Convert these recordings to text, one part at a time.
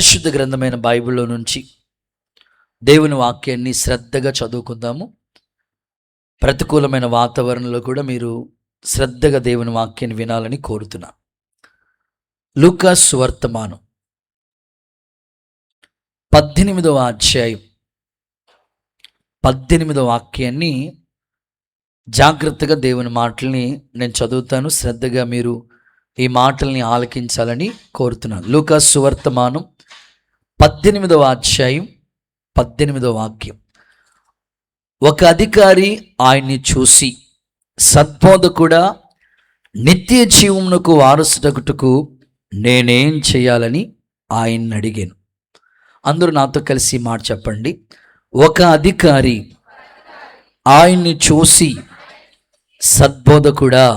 పరిశుద్ధ గ్రంథమైన బైబిల్లో నుంచి దేవుని వాక్యాన్ని శ్రద్ధగా చదువుకుందాము. ప్రతికూలమైన వాతావరణంలో కూడా మీరు శ్రద్ధగా దేవుని వాక్యాన్ని వినాలని కోరుతున్నాను. లూకా సువర్తమానం 18వ అధ్యాయం 18వ వాక్యాన్ని జాగ్రత్తగా దేవుని మాటల్ని నేను చదువుతాను. శ్రద్ధగా మీరు ఈ మాటల్ని ఆలకించాలని కోరుతున్నాను. లూకా సువర్తమానం 18వ అధ్యాయం 18వ వాక్యం. ఒక అధికారి ఆయన్ని చూసి, సద్బోధకుడా, నిత్య జీవమునకు వారసుడగుటకు నేనేం చేయాలని ఆయన్ని అడిగాను. అందరూ నాతో కలిసి ఈ మాట చెప్పండి. ఒక అధికారి ఆయన్ని చూసి, సద్బోధకుడా,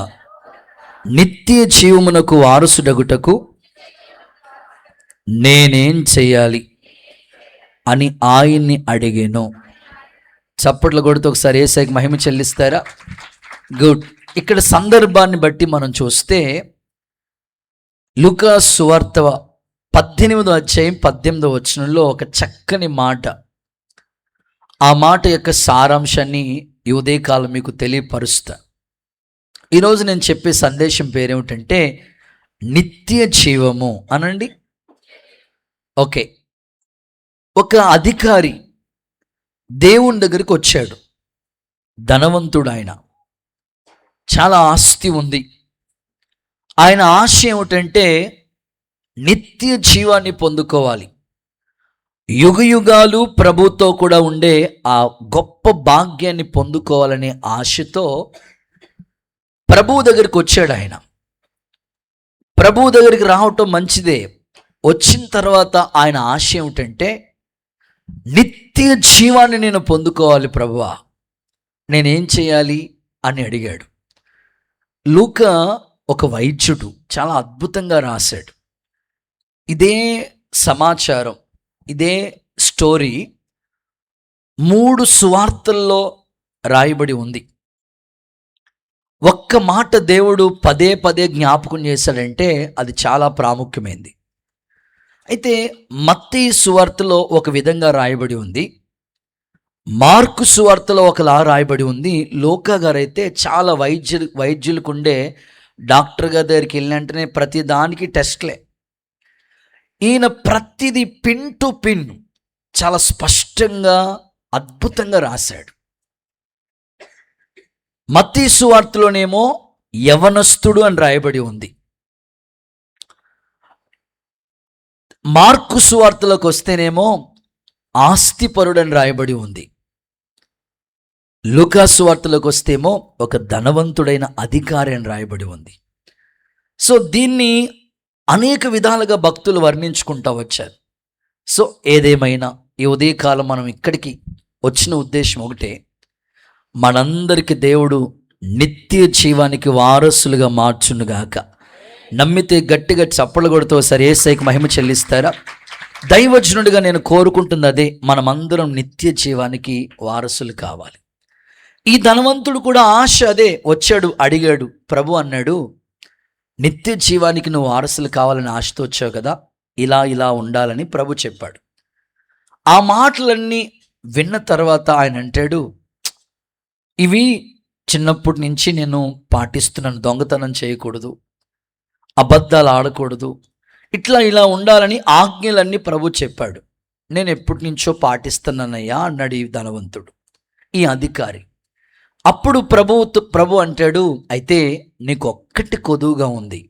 నిత్య జీవమునకు వారసుడగుటకు నేనేం చేయాలి అని ఆయన్ని అడిగాను. చప్పట్లు కొడుతూ ఒకసారి యేసయ్యకి మహిమ చెల్లిస్తారా? గుడ్. ఇక్కడ సందర్భాన్ని బట్టి మనం చూస్తే లూకా సువార్త 18వ అధ్యాయం 18వ వచనంలో ఒక చక్కని మాట, ఆ మాట యొక్క సారాంశాన్ని ఈ ఉదయకాలం మీకు తెలియపరుస్తా. ఈరోజు నేను చెప్పే సందేశం పేరేమిటంటే నిత్య జీవము అనండి. ఓకే, ఒక అధికారి దేవుని దగ్గరికి వచ్చాడు. ధనవంతుడు ఆయన, చాలా ఆస్తి ఉంది. ఆయన ఆశ ఏమిటంటే నిత్య జీవాన్ని పొందుకోవాలి, యుగయుగాలు ప్రభుతో కూడా ఉండే ఆ గొప్ప భాగ్యాన్ని పొందుకోవాలనే ఆశతో ప్రభువు దగ్గరికి వచ్చాడు. ఆయన ప్రభువు దగ్గరికి రావటం మంచిదే. వచ్చిన తర్వాత ఆయన ఆశ ఏమిటంటే నిత్య జీవాన్ని నేను పొందుకోవాలి ప్రభువా, నేనేం చేయాలి అని అడిగాడు. లూకా ఒక వైద్యుడు, చాలా అద్భుతంగా రాశాడు. ఇదే సమాచారం, ఇదే స్టోరీ 3 సువార్తల్లో రాయబడి ఉంది. ఒక్క మాట దేవుడు పదే పదే జ్ఞాపకం చేశాడంటే అది చాలా ప్రాముఖ్యమైంది. అయితే మత్తయి సువార్తలో ఒక విధంగా రాయబడి ఉంది, మార్కు సువార్తలో ఒకలా రాయబడి ఉంది. లూకా గారు అయితే చాలా వైద్యులకు ఉండే డాక్టర్ గారి దగ్గరికి వెళ్ళినంటనే ప్రతి దానికి టెస్ట్లే. ఈయన ప్రతిదీ పిన్ టు పిన్ చాలా స్పష్టంగా అద్భుతంగా రాశాడు. మత్తయి సువార్తలోనేమో యవనస్తుడు అని రాయబడి ఉంది. మార్కు సువార్తలోకి వస్తేనేమో ఆస్తిపరుడు అని రాయబడి ఉంది. లూకా సువార్తలోకి వస్తేమో ఒక ధనవంతుడైన అధికారి అని రాయబడి ఉంది. సో దీన్ని అనేక విధాలుగా భక్తులు వర్ణించుకుంటూ వచ్చారు. సో ఏదేమైనా ఈ ఉదయకాలం మనం ఇక్కడికి వచ్చిన ఉద్దేశం ఒకటే, మనందరికీ దేవుడు నిత్య జీవానికి వారసులుగా మార్చునుగాక. నమ్మితే గట్టిగా చప్పలు కొడుతూ సరే యేసయ్యకి మహిమ చెల్లిస్తారా? దైవజనుడిగా నేను కోరుకుంటుంది అదే, మనమందరం నిత్య జీవానికి వారసులు కావాలి. ఈ ధనవంతుడు కూడా ఆశ అదే. వచ్చాడు, అడిగాడు. ప్రభు అన్నాడు, నిత్య జీవానికి నువ్వు వారసులు కావాలని ఆశతో వచ్చావు కదా, ఇలా ఇలా ఉండాలని ప్రభు చెప్పాడు. ఆ మాటలన్నీ విన్న తర్వాత ఆయన అంటాడు, ఇవి చిన్నప్పటి నుంచి నేను పాటిస్తున్నాను. దొంగతనం చేయకూడదు, అబద్ధాలు ఆడకూడదు, ఇట్లా ఇలా ఉండాలని ఆజ్ఞలన్నీ ప్రభు చెప్పాడు. నేను ఎప్పటి నుంచో పాటిస్తున్నానయ్యా అన్నాడు ఈ ధనవంతుడు, ఈ అధికారి. అప్పుడు ప్రభు అంటాడు, అయితే నీకు ఒక్కటి కొదువుగా ఉంది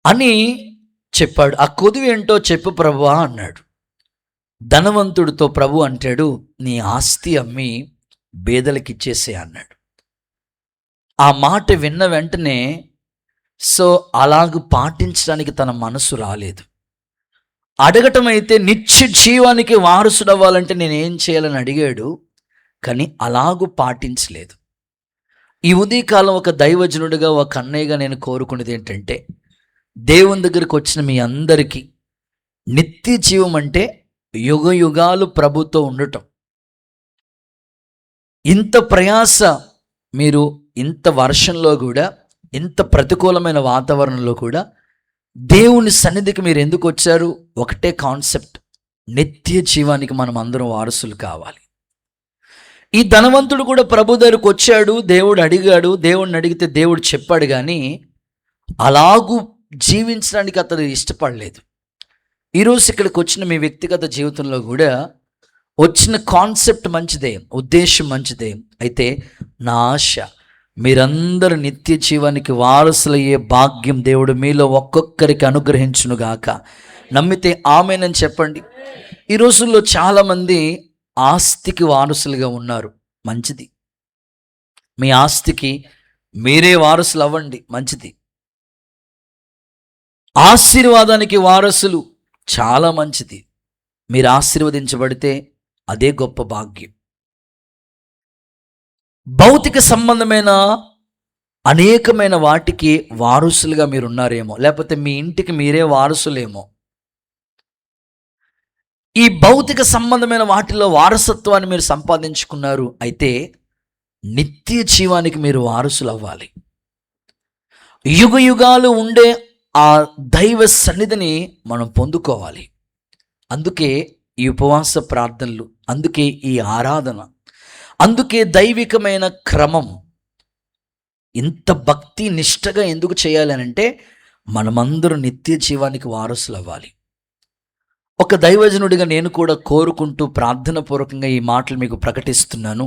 అని చెప్పాడు. ఆ కొదువు ఏంటో చెప్పు ప్రభువా అన్నాడు. ధనవంతుడితో ప్రభు అంటాడు, నీ ఆస్తి అమ్మి బేదలకు ఇచ్చేసే అన్నాడు. ఆ మాట విన్న వెంటనే సో అలాగ పాటించడానికి తన మనసు రాలేదు. అడగటం అయితే నిత్య జీవానికి వారసుడవ్వాలంటే నేనేం చేయాలని అడిగాడు, కానీ అలాగూ పాటించలేదు. ఈ ఉదయకాలం ఒక దైవజనుడిగా, ఒక అన్నయ్యగా నేను కోరుకునేది ఏంటంటే, దేవుని దగ్గరికి వచ్చిన మీ అందరికీ నిత్య జీవం అంటే యుగ యుగాలు ప్రభుతో ఉండటం. ఇంత ప్రయాస మీరు ఇంత వర్షంలో కూడా, ఇంత ప్రతికూలమైన వాతావరణంలో కూడా దేవుని సన్నిధికి మీరు ఎందుకు వచ్చారు? ఒకటే కాన్సెప్ట్, నిత్య జీవానికి మనం అందరం వారసులు కావాలి. ఈ ధనవంతుడు కూడా ప్రభు దగ్గరకు వచ్చాడు, దేవుడు అడిగాడు, దేవుడిని అడిగితే దేవుడు చెప్పాడు, కానీ అలాగూ జీవించడానికి అతను ఇష్టపడలేదు. ఈరోజు ఇక్కడికి వచ్చిన మీ వ్యక్తిగత జీవితంలో కూడా వచ్చిన కాన్సెప్ట్ మంచిదే, ఉద్దేశం మంచిదే. అయితే నా ఆశ మీరందరూ నిత్య జీవానికి వారసులయ్యే భాగ్యం దేవుడు మీలో ఒక్కొక్కరికి అనుగ్రహించునుగాక. నమ్మితే ఆమేనని చెప్పండి. ఈ రోజుల్లో చాలామంది ఆస్తికి వారసులుగా ఉన్నారు. మంచిది, మీ ఆస్తికి మీరే వారసులు అవ్వండి, మంచిది. ఆశీర్వాదానికి వారసులు, చాలా మంచిది. మీరు ఆశీర్వదించబడితే అదే గొప్ప భాగ్యం. భౌతిక సంబంధమైన అనేకమైన వాటికి వారసులుగా మీరు ఉన్నారేమో, లేకపోతే మీ ఇంటికి మీరే వారసులేమో. ఈ భౌతిక సంబంధమైన వాటిలో వారసత్వాన్ని మీరు సంపాదించుకున్నారు. అయితే నిత్య జీవానికి మీరు వారసులు అవ్వాలి. యుగ యుగాలు ఉండే ఆ దైవ సన్నిధిని మనం పొందుకోవాలి. అందుకే ఈ ఉపవాస ప్రార్థనలు, అందుకే ఈ ఆరాధన, అందుకే దైవికమైన క్రమం. ఇంత భక్తి నిష్టగా ఎందుకు చేయాలి అంటే మనమందరూ నిత్య జీవానికి వారసులు అవ్వాలి. ఒక దైవజనుడిగా నేను కూడా కోరుకుంటూ ప్రార్థన పూర్వకంగా ఈ మాటలు మీకు ప్రకటిస్తున్నాను.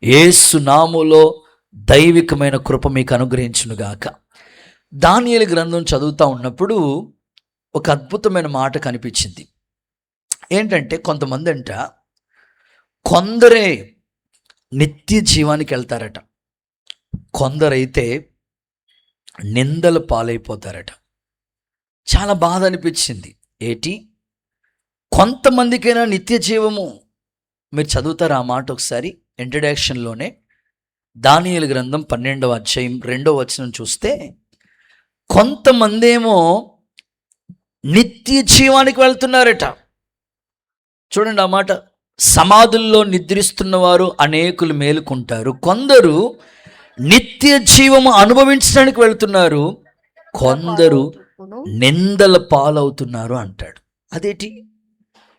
యేసు నామములో దైవికమైన కృప మీకు అనుగ్రహించునుగాక. దానియేలు గ్రంథం చదువుతూ ఉన్నప్పుడు ఒక అద్భుతమైన మాట కనిపించింది. ఏంటంటే కొంతమంది అంట, కొందరే నిత్య జీవానికి వెళ్తారట, కొందరైతే నిందల పాలైపోతారట. చాలా బాధ అనిపించింది. ఏంటి, కొంతమందికైనా నిత్య జీవము? మీరు చదువుతారా ఆ మాట ఒకసారి? ఇంట్రడక్షన్లోనే దానియేలు గ్రంథం 12వ అధ్యాయం 2వ వచనం చూస్తే, కొంతమంది ఏమో నిత్య జీవానికి వెళ్తున్నారట. చూడండి ఆ మాట, సమాధుల్లో నిద్రిస్తున్నవారు అనేకులు మేలుకుంటారు, కొందరు నిత్య జీవము అనుభవించడానికి వెళ్తున్నారు, కొందరు నిందల పాలవుతున్నారు అంటాడు. అదేంటి,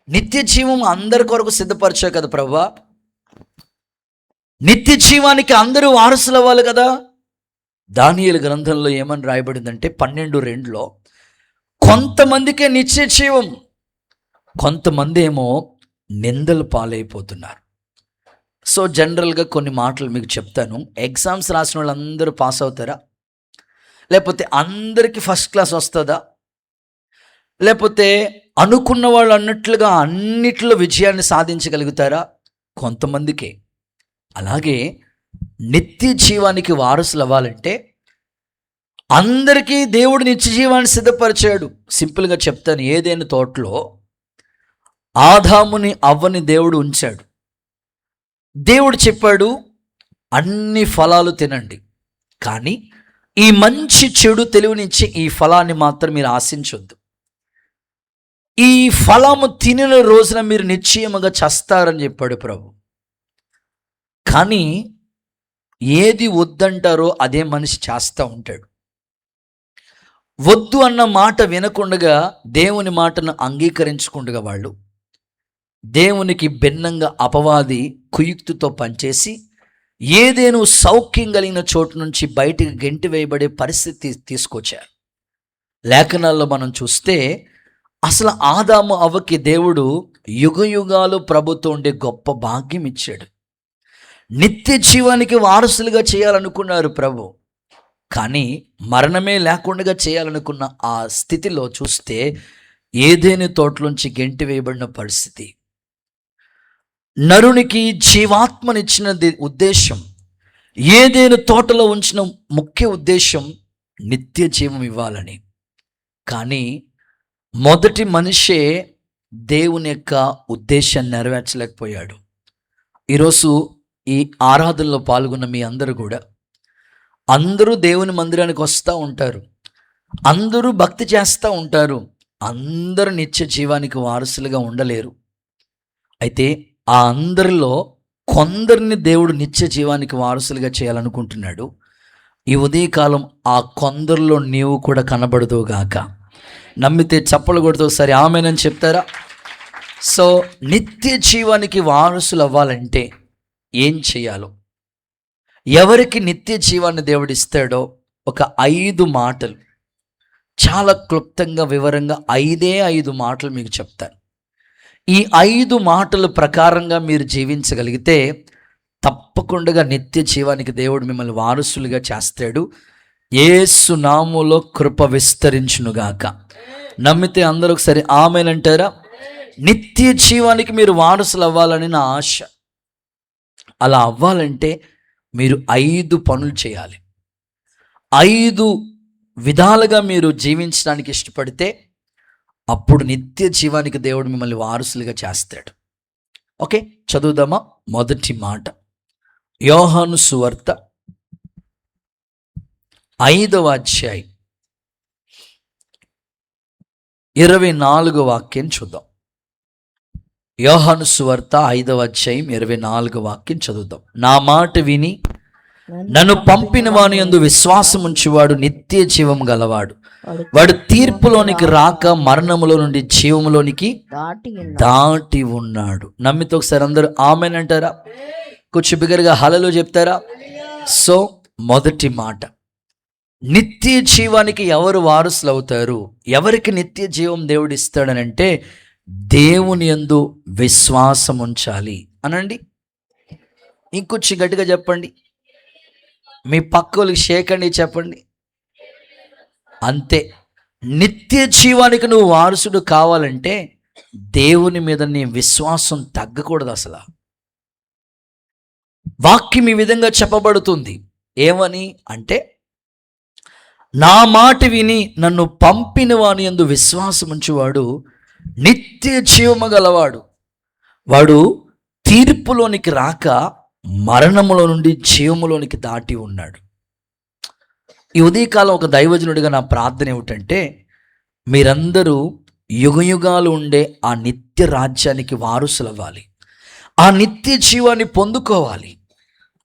నిత్య జీవం అందరి కొరకు సిద్ధపరిచా కదా ప్రభువా, నిత్య జీవానికి అందరూ వారసులు అవ్వాలి కదా. దానియేలు గ్రంథంలో ఏమని రాయబడిందంటే 12:2లో కొంతమందికే నిత్య జీవం, కొంతమంది ఏమో నిందలు పాలైపోతున్నారు. సో జనరల్గా కొన్ని మాటలు మీకు చెప్తాను. ఎగ్జామ్స్ రాసిన వాళ్ళందరూ పాస్ అవుతారా? లేకపోతే అందరికీ ఫస్ట్ క్లాస్ వస్తుందా? లేకపోతే అనుకున్న వాళ్ళు అన్నట్లుగా అన్నిట్లో విజయాన్ని సాధించగలుగుతారా? కొంతమందికే. అలాగే నిత్య జీవానికి వారసులు అవ్వాలంటే అందరికీ దేవుడు నిత్య జీవాన్ని సిద్ధపరిచాడు. సింపుల్గా చెప్తాను, ఏదైనా తోటలో ఆదాముని అవ్వని దేవుడు ఉంచాడు. దేవుడు చెప్పాడు, అన్ని ఫలాలు తినండి, కానీ ఈ మంచి చెడు తెలివినిచ్చి ఈ ఫలాన్ని మాత్రం మీరు ఆశించొద్దు. ఈ ఫలము తినిన రోజున మీరు నిశ్చయముగా చస్తారని చెప్పాడు ప్రభు. కానీ ఏది వద్దంటారో అదే మనిషి చేస్తూ ఉంటాడు. వద్దు అన్న మాట వినకుండగా దేవుని మాటను అంగీకరించకుండా వాళ్ళు దేవునికి భిన్నంగా అపవాది కుయుక్తితో పనిచేసి ఏదేను సౌఖ్యం కలిగిన చోటు నుంచి బయటికి గెంటి వేయబడే పరిస్థితి తీసుకొచ్చారు. లేఖనాల్లో మనం చూస్తే అసలు ఆదాము అవ్వకి దేవుడు యుగ యుగాలు ప్రభుతో ఉండే గొప్ప భాగ్యం ఇచ్చాడు. నిత్య జీవానికి వారసులుగా చేయాలనుకున్నారు ప్రభు, కానీ మరణమే లేకుండా చేయాలనుకున్న ఆ స్థితిలో చూస్తే ఏదేని తోటలోంచి గెంటి వేయబడిన పరిస్థితి. నరునికి జీవాత్మనిచ్చిన ఉద్దేశం, ఏదేని తోటలో ఉంచిన ముఖ్య ఉద్దేశం నిత్య జీవం ఇవ్వాలని. కానీ మొదటి మనిషే దేవుని యొక్క ఉద్దేశాన్ని నెరవేర్చలేకపోయాడు. ఈరోజు ఈ ఆరాధనలో పాల్గొన్న మీ అందరూ కూడా, అందరూ దేవుని మందిరానికి వస్తూ ఉంటారు, అందరూ భక్తి చేస్తూ ఉంటారు, అందరూ నిత్య జీవానికి వారసులుగా ఉండలేరు. అయితే ఆ అందరిలో కొందరిని దేవుడు నిత్య జీవానికి వారసులుగా చేయాలనుకుంటున్నాడు. ఈ ఉదయకాలం ఆ కొందరిలో నీవు కూడా కనబడదువుగాక. నమ్మితే చప్పలు కొడుతూ ఒకసారి ఆమేనని చెప్తారా? సో నిత్య జీవానికి వారసులు అవ్వాలంటే ఏం చేయాలో, ఎవరికి నిత్య జీవాన్ని దేవుడిస్తాడో ఒక 5 మాటలు చాలా క్లుప్తంగా వివరంగా 5 మాటలు మీకు చెప్తాను. ఈ 5 మాటల ప్రకారంగా మీరు జీవించగలిగితే తప్పకుండా నిత్య జీవానికి దేవుడు మిమ్మల్ని వారసులుగా చేస్తాడు. యేసు నామములో కృప విస్తరించునుగాక. నమ్మితే అందరూ ఒకసారి ఆమేన్ అంటారా? నిత్య జీవానికి మీరు వారసులు అవ్వాలని నా ఆశ. అలా అవ్వాలంటే మీరు 5 పనులు చేయాలి. 5 విధాలుగా మీరు జీవించడానికి ఇష్టపడితే అప్పుడు నిత్య జీవానికి దేవుడు మిమ్మల్ని వారసులుగా చేస్తాడు. ఓకే, చదువుదామా? మొదటి మాట యోహాను సువార్త 5వ అధ్యాయం 24వ వాక్యం చూద్దాం. యోహాను సువార్త 5వ అధ్యాయం 24వ వాక్యం చదువుదాం. నా మాట విని నన్ను పంపిన వాని యందు విశ్వాసం ఉంచువాడు నిత్య జీవం గలవాడు. వాడు తీర్పులోనికి రాక మరణములో నుండి జీవములోనికి దాటి ఉన్నాడు. నమ్మితే ఒకసారి అందరూ ఆమేన్ అంటారా? కొంచెం బిగ్గరగా హల్లెలూయా చెప్తారా? సో మొదటి మాట, నిత్య జీవానికి ఎవరు వారసులు అవుతారు? ఎవరికి నిత్య జీవం దేవుడు ఇస్తాడనంటే దేవుని యందు విశ్వాసం ఉంచాలి అనండి. ఇంకొంచెం గట్టిగా చెప్పండి. మీ పక్కలకి షేక్ అండి చెప్పండి. అంతే. నిత్య జీవానికి నువ్వు వారసుడు కావాలంటే దేవుని మీద నీ విశ్వాసం తగ్గకూడదు. అసలు వాక్యం ఈ విధంగా చెప్పబడుతుంది. ఏమని అంటే, నా మాట విని నన్ను పంపిన వాని యందు విశ్వాసం ఉంచువాడు నిత్య జీవము గలవాడు. వాడు తీర్పులోనికి రాక మరణములో నుండి జీవములోనికి దాటి ఉన్నాడు. ఈ ఉదయకాలం ఒక దైవజనుడిగా నా ప్రార్థన ఏమిటంటే, మీరందరూ యుగయుగాలు ఉండే ఆ నిత్య రాజ్యానికి వారసులు అవ్వాలి. ఆ నిత్య జీవాన్ని పొందుకోవాలి.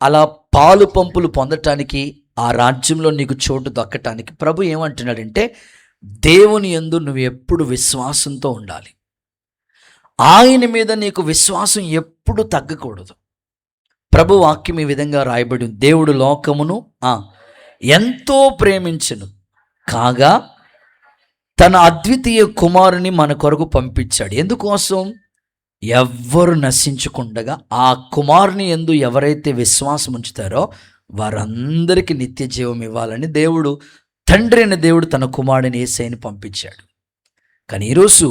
అలా పాలు పంపులు పొందటానికి, ఆ రాజ్యంలో నీకు చోటు దక్కటానికి ప్రభు ఏమంటున్నాడంటే, దేవుని యందు నువ్వు ఎప్పుడు విశ్వాసంతో ఉండాలి. ఆయన మీద నీకు విశ్వాసం ఎప్పుడు తగ్గకూడదు. ప్రభు వాక్యం ఈ విధంగా రాయబడి, దేవుడు లోకమును ఎంతో ప్రేమించును కాగా తన అద్వితీయ కుమారుని మన కొరకు పంపించాడు. ఎందుకోసం? ఎవ్వరు నశించకుండగా ఆ కుమారుని యందు ఎవరైతే విశ్వాసం ఉంచుతారో వారందరికీ నిత్య జీవం ఇవ్వాలని దేవుడు, తండ్రి అయిన దేవుడు తన కుమారుడిని యేసయ్యని పంపించాడు. కానీ ఈరోజు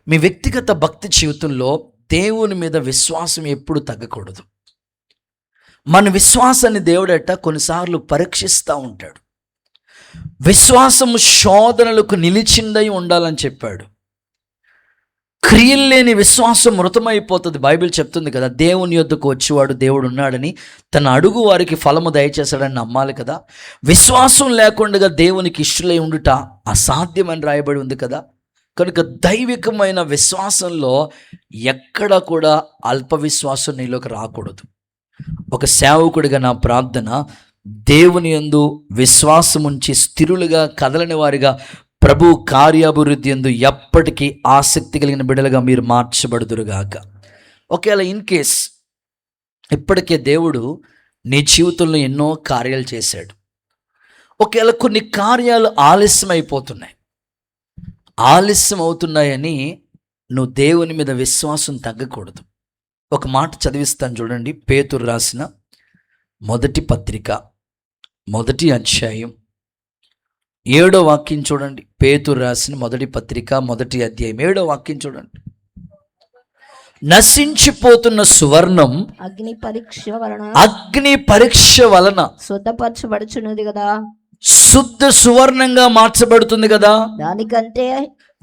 మీ వ్యక్తిగత భక్తి జీవితంలో దేవుని మీద విశ్వాసం ఎప్పుడు తగ్గకూడదు. మన విశ్వాసాన్ని దేవుడట కొన్నిసార్లు పరీక్షిస్తూ ఉంటాడు. విశ్వాసము శోధనలకు నిలిచిందై ఉండాలని చెప్పాడు. క్రియలు లేని విశ్వాసం మృతమైపోతుంది. బైబిల్ చెప్తుంది కదా, దేవుని యొద్దకు వచ్చేవాడు దేవుడు ఉన్నాడని, తన అడుగు వారికి ఫలము దయచేశాడని నమ్మాలి కదా. విశ్వాసం లేకుండా దేవునికి ఇష్టలై ఉండుట అసాధ్యమని రాయబడి ఉంది కదా. కనుక దైవికమైన విశ్వాసంలో ఎక్కడ కూడా అల్ప విశ్వాసం నీలోకి రాకూడదు. ఒక సేవకుడిగా నా ప్రార్థన, దేవుని యందు విశ్వాసం ఉంచి స్థిరులుగా కదలని వారిగా ప్రభు కార్యాభివృద్ధి యందు ఎప్పటికీ ఆసక్తి కలిగిన బిడ్డలుగా మీరు మార్చబడుదురుగాక. ఒకవేళ ఇన్ కేస్ ఇప్పటికే దేవుడు నీ జీవితంలో ఎన్నో కార్యాలు చేశాడు, ఒకవేళ కొన్ని కార్యాలు ఆలస్యం అయిపోతున్నాయి, ఆలస్యం అవుతున్నాయని నువ్వు దేవుని మీద విశ్వాసం తగ్గకూడదు. ఒక మాట చదివిస్తాను చూడండి. పేతురు రాసిన మొదటి పత్రిక 1వ అధ్యాయం 7వ వాక్యం చూడండి. పేతురు రాసిన మొదటి పత్రిక 1వ అధ్యాయం 7వ వాక్యం చూడండి. నశించిపోతున్న సువర్ణం అగ్ని పరీక్ష వలన శుద్ధపరచబడుచున్నది కదా, శుద్ధ సువర్ణంగా మార్చబడుతుంది కదా.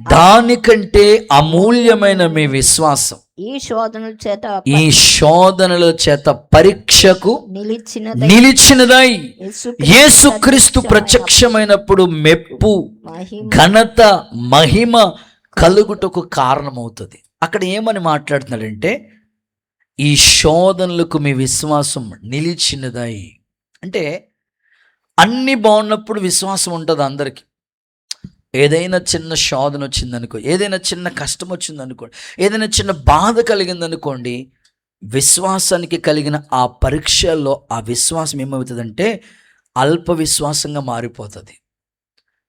దానికంటే అమూల్యమైన మీ విశ్వాసం ఈ శోధనల చేత పరీక్షకు నిలిచినదై యేసుక్రీస్తు ప్రత్యక్షమైనప్పుడు మెప్పు, ఘనత, మహిమ కలుగుటకు కారణమవుతుంది. అక్కడ ఏమని మాట్లాడుతున్నాడంటే, ఈ శోధనలకు మీ విశ్వాసం నిలిచినదై. అంటే అన్నీ బాగున్నప్పుడు విశ్వాసం ఉంటుంది అందరికీ. ఏదైనా చిన్న శోధన వచ్చిందనుకో, ఏదైనా చిన్న కష్టం వచ్చిందనుకోండి, ఏదైనా చిన్న బాధ కలిగిందనుకోండి, విశ్వాసానికి కలిగిన ఆ పరీక్షల్లో ఆ విశ్వాసం ఏమవుతుందంటే అల్ప విశ్వాసంగా మారిపోతుంది.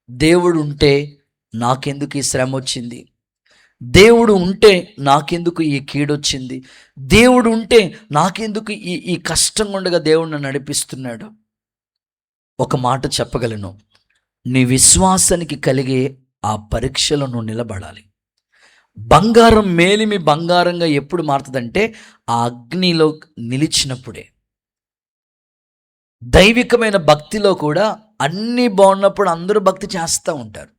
దేవుడు ఉంటే నాకెందుకు ఈ శ్రమ వచ్చింది, దేవుడు ఉంటే నాకెందుకు ఈ కీడొచ్చింది, దేవుడు ఉంటే నాకెందుకు ఈ ఈ కష్టం ఉండగా దేవుడు నన్ను నడిపిస్తున్నాడు. ఒక మాట చెప్పగలను, నీ విశ్వాసానికి కలిగే ఆ పరీక్షలో నువ్వు నిలబడాలి. బంగారం మేలిమి బంగారంగా ఎప్పుడు మారుతుందంటే ఆ అగ్నిలో నిలిచినప్పుడే. దైవికమైన భక్తిలో కూడా అన్నీ బాగున్నప్పుడు అందరూ భక్తి చేస్తూ ఉంటారు,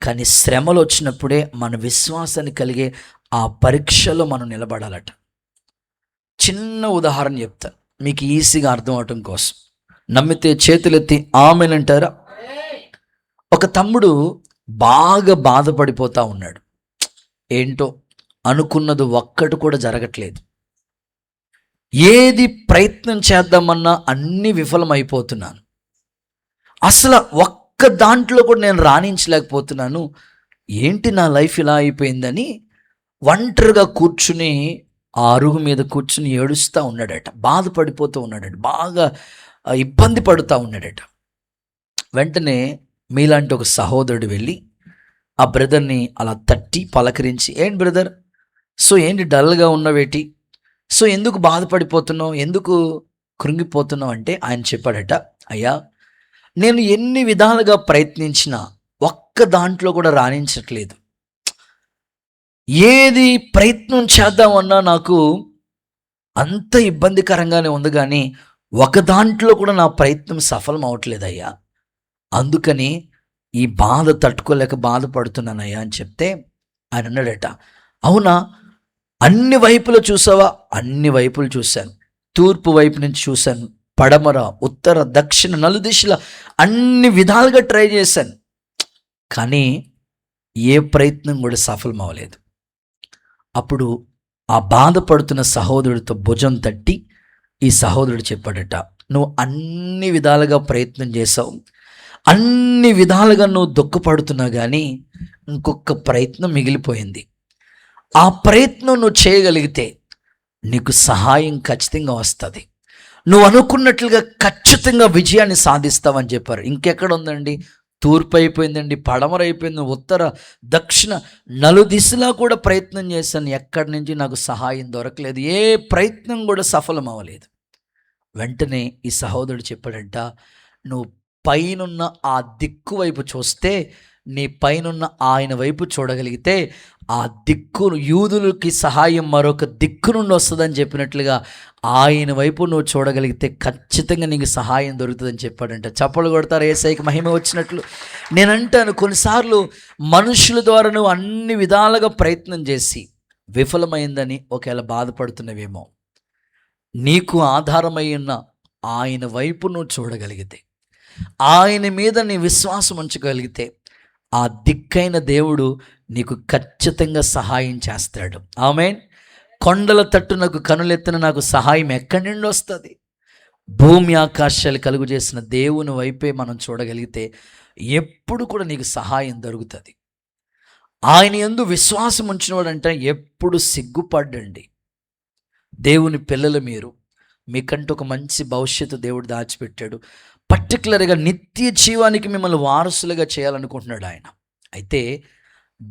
కానీ శ్రమలు వచ్చినప్పుడే మన విశ్వాసాన్ని కలిగే ఆ పరీక్షలో మనం నిలబడాలట. చిన్న ఉదాహరణ చెప్తాను మీకు ఈజీగా అర్థం అవటం కోసం. నమ్మితే చేతులెత్తి ఆమెనంటారా? ఒక తమ్ముడు బాగా బాధపడిపోతూ ఉన్నాడు. ఏంటో అనుకున్నది ఒక్కటి కూడా జరగట్లేదు. ఏది ప్రయత్నం చేద్దామన్నా అన్నీ విఫలమైపోతున్నాను. అసలు ఒక్క దాంట్లో కూడా నేను రాణించలేకపోతున్నాను. ఏంటి నా లైఫ్ ఇలా అయిపోయిందని ఒంటరిగా కూర్చుని ఆ అరుగు మీద కూర్చుని ఏడుస్తూ ఉన్నాడట, బాధపడిపోతూ ఉన్నాడట, బాగా ఇబ్బంది పడుతూ ఉన్నాడట. వెంటనే మీలాంటి ఒక సహోదరుడు వెళ్ళి ఆ బ్రదర్ని అలా తట్టి పలకరించి, ఏంటి బ్రదర్, సో ఏంటి డల్గా ఉన్నవేటి, సో ఎందుకు బాధపడిపోతున్నావు, ఎందుకు కృంగిపోతున్నావు అంటే ఆయన చెప్పాడట, అయ్యా నేను ఎన్ని విధాలుగా ప్రయత్నించినా ఒక్క దాంట్లో కూడా రాణించట్లేదు. ఏది ప్రయత్నం చేద్దామన్నా నాకు అంత ఇబ్బందికరంగానే ఉంది, కానీ ఒక దాంట్లో కూడా నా ప్రయత్నం సఫలం అవట్లేదయ్యా, అందుకని ఈ బాధ తట్టుకోలేక బాధపడుతున్నానయ్యా అని చెప్తే ఆయన అన్నాడట, అవునా, అన్ని వైపులు చూసావా? అన్ని వైపులు చూశాను. తూర్పు వైపు నుంచి చూశాను, పడమర, ఉత్తర, దక్షిణ, నలుదిశల అన్ని విధాలుగా ట్రై చేశాను, కానీ ఏ ప్రయత్నం కూడా సఫలం అవ్వలేదు. అప్పుడు ఆ బాధపడుతున్న సహోదరుడితో భుజం తట్టి ఈ సహోదరుడు చెప్పాడట, నువ్వు అన్ని విధాలుగా ప్రయత్నం చేసావు, అన్ని విధాలుగా నువ్వు దుఃఖపడుతున్నా కానీ ఇంకొక ప్రయత్నం మిగిలిపోయింది. ఆ ప్రయత్నం నువ్వు చేయగలిగితే నీకు సహాయం ఖచ్చితంగా వస్తుంది, నువ్వు అనుకున్నట్లుగా ఖచ్చితంగా విజయాన్ని సాధిస్తావని చెప్పారు. ఇంకెక్కడ ఉందండి? తూర్పు అయిపోయిందండి, పడమర అయిపోయింది, ఉత్తర, దక్షిణ, నలుదిశలా కూడా ప్రయత్నం చేశాను, ఎక్కడి నుంచి నాకు సహాయం దొరకలేదు, ఏ ప్రయత్నం కూడా సఫలం అవ్వలేదు. వెంటనే ఈ సహోదరుడు చెప్పాడంట, నువ్వు పైనున్న ఆ దిక్కు వైపు చూస్తే, నీ పైనున్న ఆయన వైపు చూడగలిగితే ఆ దిక్కు యూదులకి సహాయం మరొక దిక్కు నుండి వస్తుందని చెప్పినట్లుగా ఆయన వైపు నువ్వు చూడగలిగితే ఖచ్చితంగా నీకు సహాయం దొరుకుతుందని చెప్పాడంట. చప్పలు కొడతారు యేసయ్యకి మహిమ వచ్చినట్లు. నేనంటాను, కొన్నిసార్లు మనుషుల ద్వారా నువ్వు అన్ని విధాలుగా ప్రయత్నం చేసి విఫలమైందని ఒకవేళ బాధపడుతున్నవేమో, నీకు ఆధారమై ఉన్న ఆయన వైపు నువ్వు చూడగలిగితే, ఆయన మీద నీ విశ్వాసం ఉంచగలిగితే ఆ దిక్కైన దేవుడు నీకు ఖచ్చితంగా సహాయం చేస్తాడు. ఆమేన్. కొండల తట్టునకు కనులెత్తిన నాకు సహాయం ఎక్కడి నుండి వస్తుంది? భూమి ఆకాశాలు కలుగు చేసిన దేవుని వైపే మనం చూడగలిగితే ఎప్పుడు కూడా నీకు సహాయం దొరుకుతుంది. ఆయన యందు విశ్వాసం ఉంచినవాడంటే ఎప్పుడు సిగ్గుపడ్డండి. దేవుని పిల్లలు మీరు, మీకంటూ ఒక మంచి భవిష్యత్తు దేవుడు దాచిపెట్టాడు. పర్టికులర్గా నిత్య జీవానికి మిమ్మల్ని వారసులుగా చేయాలనుకుంటున్నాడు ఆయన. అయితే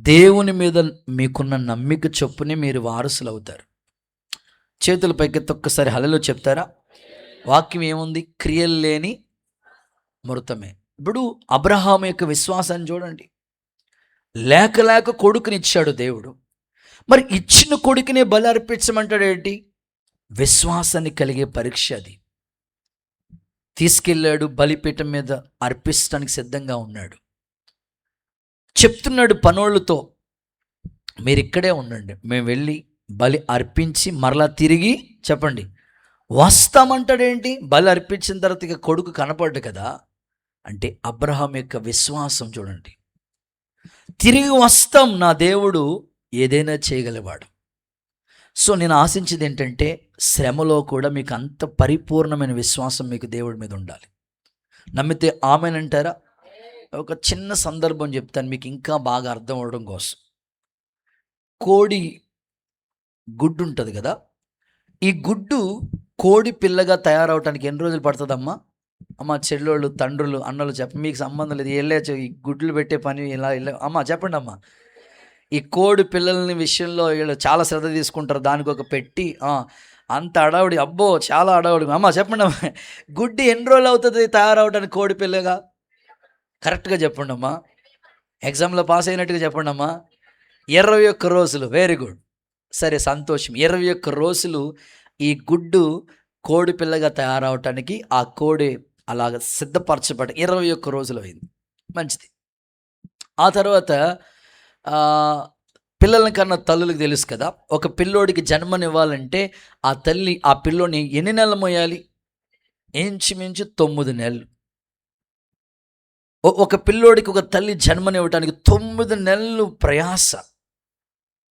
దేవుని మీద మీకున్న నమ్మిక చొప్పునే మీరు వారసులు అవుతారు. చేతుల పైకెత్తి ఒక్కసారి హల్లెలూయా చెప్తారా? వాక్యం ఏముంది? క్రియలు లేని మృతమే. ఇప్పుడు అబ్రహాము యొక్క విశ్వాసాన్ని చూడండి, లేక లేక కొడుకునిచ్చాడు దేవుడు. మరి ఇచ్చిన కొడుకునే బలి అర్పించమంటాడు ఏంటి? విశ్వాసాన్ని కలిగే పరీక్ష అది. తీసుకెళ్ళాడు, బలిపీఠం మీద అర్పించడానికి సిద్ధంగా ఉన్నాడు. చెప్తున్నాడు పనోళ్ళతో, మీరు ఇక్కడే ఉండండి, మేము వెళ్ళి బలి అర్పించి మరలా తిరిగి చెప్పండి వస్తామంటాడేంటి? బలి అర్పించిన తర్వాత ఇక కొడుకు కనపడ్డు కదా. అంటే అబ్రహాం యొక్క విశ్వాసం చూడండి. తిరిగి వస్తాం, నా దేవుడు ఏదైనా చేయగలవాడు. సో నేను ఆశించేది ఏంటంటే శ్రమలో కూడా మీకు అంత పరిపూర్ణమైన విశ్వాసం మీకు దేవుడి మీద ఉండాలి. నమ్మితే ఆమెనంటారా? ఒక చిన్న సందర్భం చెప్తాను మీకు ఇంకా బాగా అర్థం అవడం కోసం. కోడి గుడ్డు ఉంటుంది కదా, ఈ గుడ్డు కోడి పిల్లగా తయారవటానికి ఎన్ని రోజులు పడుతుందమ్మా? అమ్మ, చెల్లెళ్ళు, తండ్రులు, అన్నలు చెప్పండి, మీకు సంబంధం లేదు, వెళ్ళచ్చు ఈ గుడ్లు పెట్టే పని ఇలా అమ్మ చెప్పండి అమ్మ. ఈ కోడి పిల్లలని విషయంలో వీళ్ళు చాలా శ్రద్ధ తీసుకుంటారు, దానికి ఒక పెట్టి అంత అడవుడి, అబ్బో చాలా అడవుడి. అమ్మ చెప్పండి అమ్మ, గుడ్డి ఎన్ని రోజులు అవుతుంది తయారవడానికి కోడి పిల్లగా? కరెక్ట్గా చెప్పండి అమ్మా, ఎగ్జామ్లో పాస్ అయినట్టుగా చెప్పండి అమ్మా. 21 రోజులు. వెరీ గుడ్, సరే సంతోషం. 21 రోజులు ఈ గుడ్డు కోడి పిల్లగా తయారవటానికి ఆ కోడి అలాగ సిద్ధపరచబడి 21 రోజులు అయింది. మంచిది. ఆ తర్వాత పిల్లలని కన్నా తల్లులకు తెలుసు కదా, ఒక పిల్లోడికి జన్మనివ్వాలంటే ఆ తల్లి ఆ పిల్లోని ఎన్ని నెలలు మోయాలి? ఇంచుమించు 9 నెలలు. ఒక పిల్లోడికి ఒక తల్లి జన్మనివ్వటానికి 9 నెలలు ప్రయాస.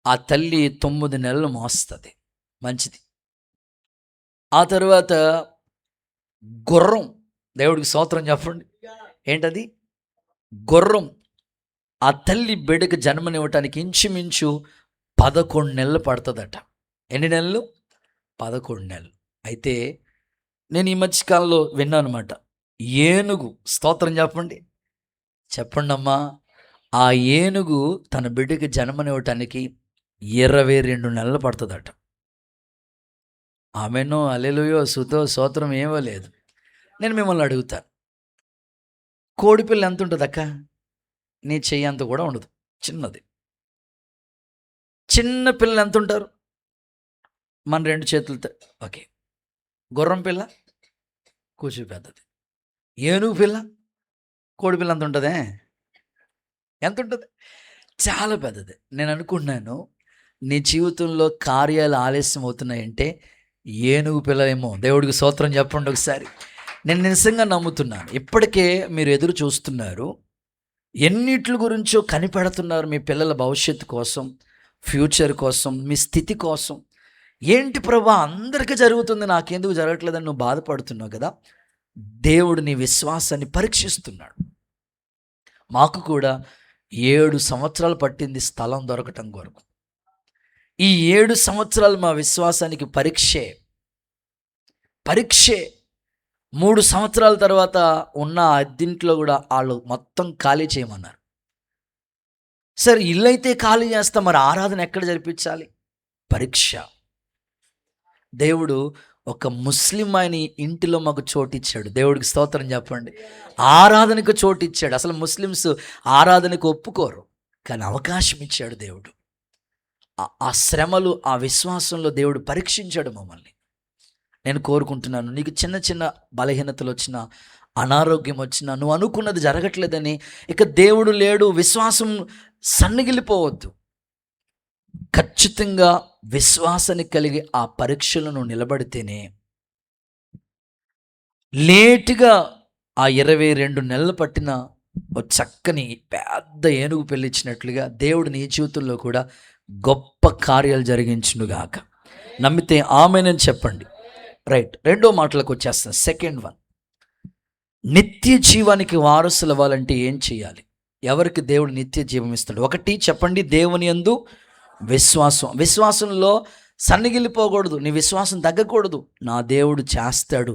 ఆ తల్లి 9 నెలలు మోస్తుంది. మంచిది. ఆ తర్వాత గుర్రం, దేవుడికి స్తోత్రం చెప్పండి. ఏంటది? గుర్రం. ఆ తల్లి బిడ్డకు జన్మనివ్వటానికి ఇంచుమించు 11 నెలలు పడుతుందట. ఎన్ని నెలలు? 11 నెలలు. అయితే నేను ఈ మధ్యకాలంలో విన్నాను అనమాట, ఏనుగు, స్తోత్రం చెప్పండి, చెప్పండి అమ్మా, ఆ ఏనుగు తన బిడ్డకి జన్మనివ్వటానికి 22 నెలలు పడుతుందట. ఆమెను హల్లెలూయా సుతో స్తోత్రం ఏమో లేదు. నేను మిమ్మల్ని అడుగుతాను, కోడిపిల్ల ఎంత ఉంటుంది అక్క? నీ చెయ్యి అంత కూడా ఉండదు, చిన్నది. చిన్న పిల్లలు ఎంత ఉంటారు? మన 2 చేతులతో. ఓకే. గుర్రం పిల్ల కూర్చు పెద్దది. ఏనుగు పిల్ల, కోడి పిల్ల ఎంత ఉంటుందే? ఎంత ఉంటుంది? చాలా పెద్దది. నేను అనుకుంటున్నాను, నీ జీవితంలో కార్యాలు ఆలస్యం అవుతున్నాయంటే ఏనుగు పిల్లలేమో. దేవుడికి స్తోత్రం చెప్పండి ఒకసారి. నేను నిజంగా నమ్ముతున్నాను. ఇప్పటికే మీరు ఎదురు చూస్తున్నారు, ఎన్నిటి గురించో కనిపెడుతున్నారు మీ పిల్లల భవిష్యత్తు కోసం, ఫ్యూచర్ కోసం, మీ స్థితి కోసం. ఏంటి ప్రభా అందరికీ జరుగుతుంది, నాకెందుకు జరగట్లేదని నువ్వు బాధపడుతున్నావు కదా. దేవుడు నీ విశ్వాసాన్ని పరీక్షిస్తున్నాడు. మాకు కూడా 7 సంవత్సరాలు పట్టింది స్థలం దొరకటం కొరకు. ఈ 7 సంవత్సరాలు మా విశ్వాసానికి పరీక్షే. 3 సంవత్సరాల తర్వాత ఉన్న అద్దెంట్లో కూడా వాళ్ళు మొత్తం ఖాళీ చేయమన్నారు. సరే, ఇల్లు అయితే ఖాళీ చేస్తాం, మరి ఆరాధన ఎక్కడ జరిపించాలి? పరీక్ష. దేవుడు ఒక ముస్లిం ఆయన ఇంటిలో మాకు చోటిచ్చాడు. దేవుడికి స్తోత్రం చెప్పండి. ఆరాధనకు చోటిచ్చాడు. అసలు ముస్లిమ్స్ ఆరాధనకు ఒప్పుకోరు, కానీ అవకాశం ఇచ్చాడు దేవుడు. ఆ శ్రమలు, ఆ విశ్వాసంలో దేవుడు పరీక్షించాడు మమ్మల్ని. నేను కోరుకుంటున్నాను, నీకు చిన్న చిన్న బలహీనతలు వచ్చినా, అనారోగ్యం వచ్చినా, నువ్వు అనుకున్నది జరగట్లేదని ఇక దేవుడు లేడు, విశ్వాసం సన్నగిలిపోవద్దు. ఖచ్చితంగా విశ్వాసాన్ని కలిగి ఆ పరీక్షలను నిలబడితేనే, లేటుగా ఆ 22 నెలలు పట్టిన ఒక చక్కని పెద్ద ఏనుగు పెళ్ళిచ్చినట్లుగా దేవుడు నీ జీవితంలో కూడా గొప్ప కార్యాలు జరిగించునుగాక. నమ్మితే ఆమేనని చెప్పండి. రైట్, 2వ మాటలకు వచ్చేస్తాను. సెకండ్ వన్, నిత్య జీవానికి వారసులు అవ్వాలంటే ఏం చేయాలి? ఎవరికి దేవుడు నిత్య జీవం ఇస్తాడు? 1 చెప్పండి, దేవుని యందు విశ్వాసం. విశ్వాసంలో సన్నగిల్లిపోకూడదు, నీ విశ్వాసం తగ్గకూడదు. నా దేవుడు చేస్తాడు,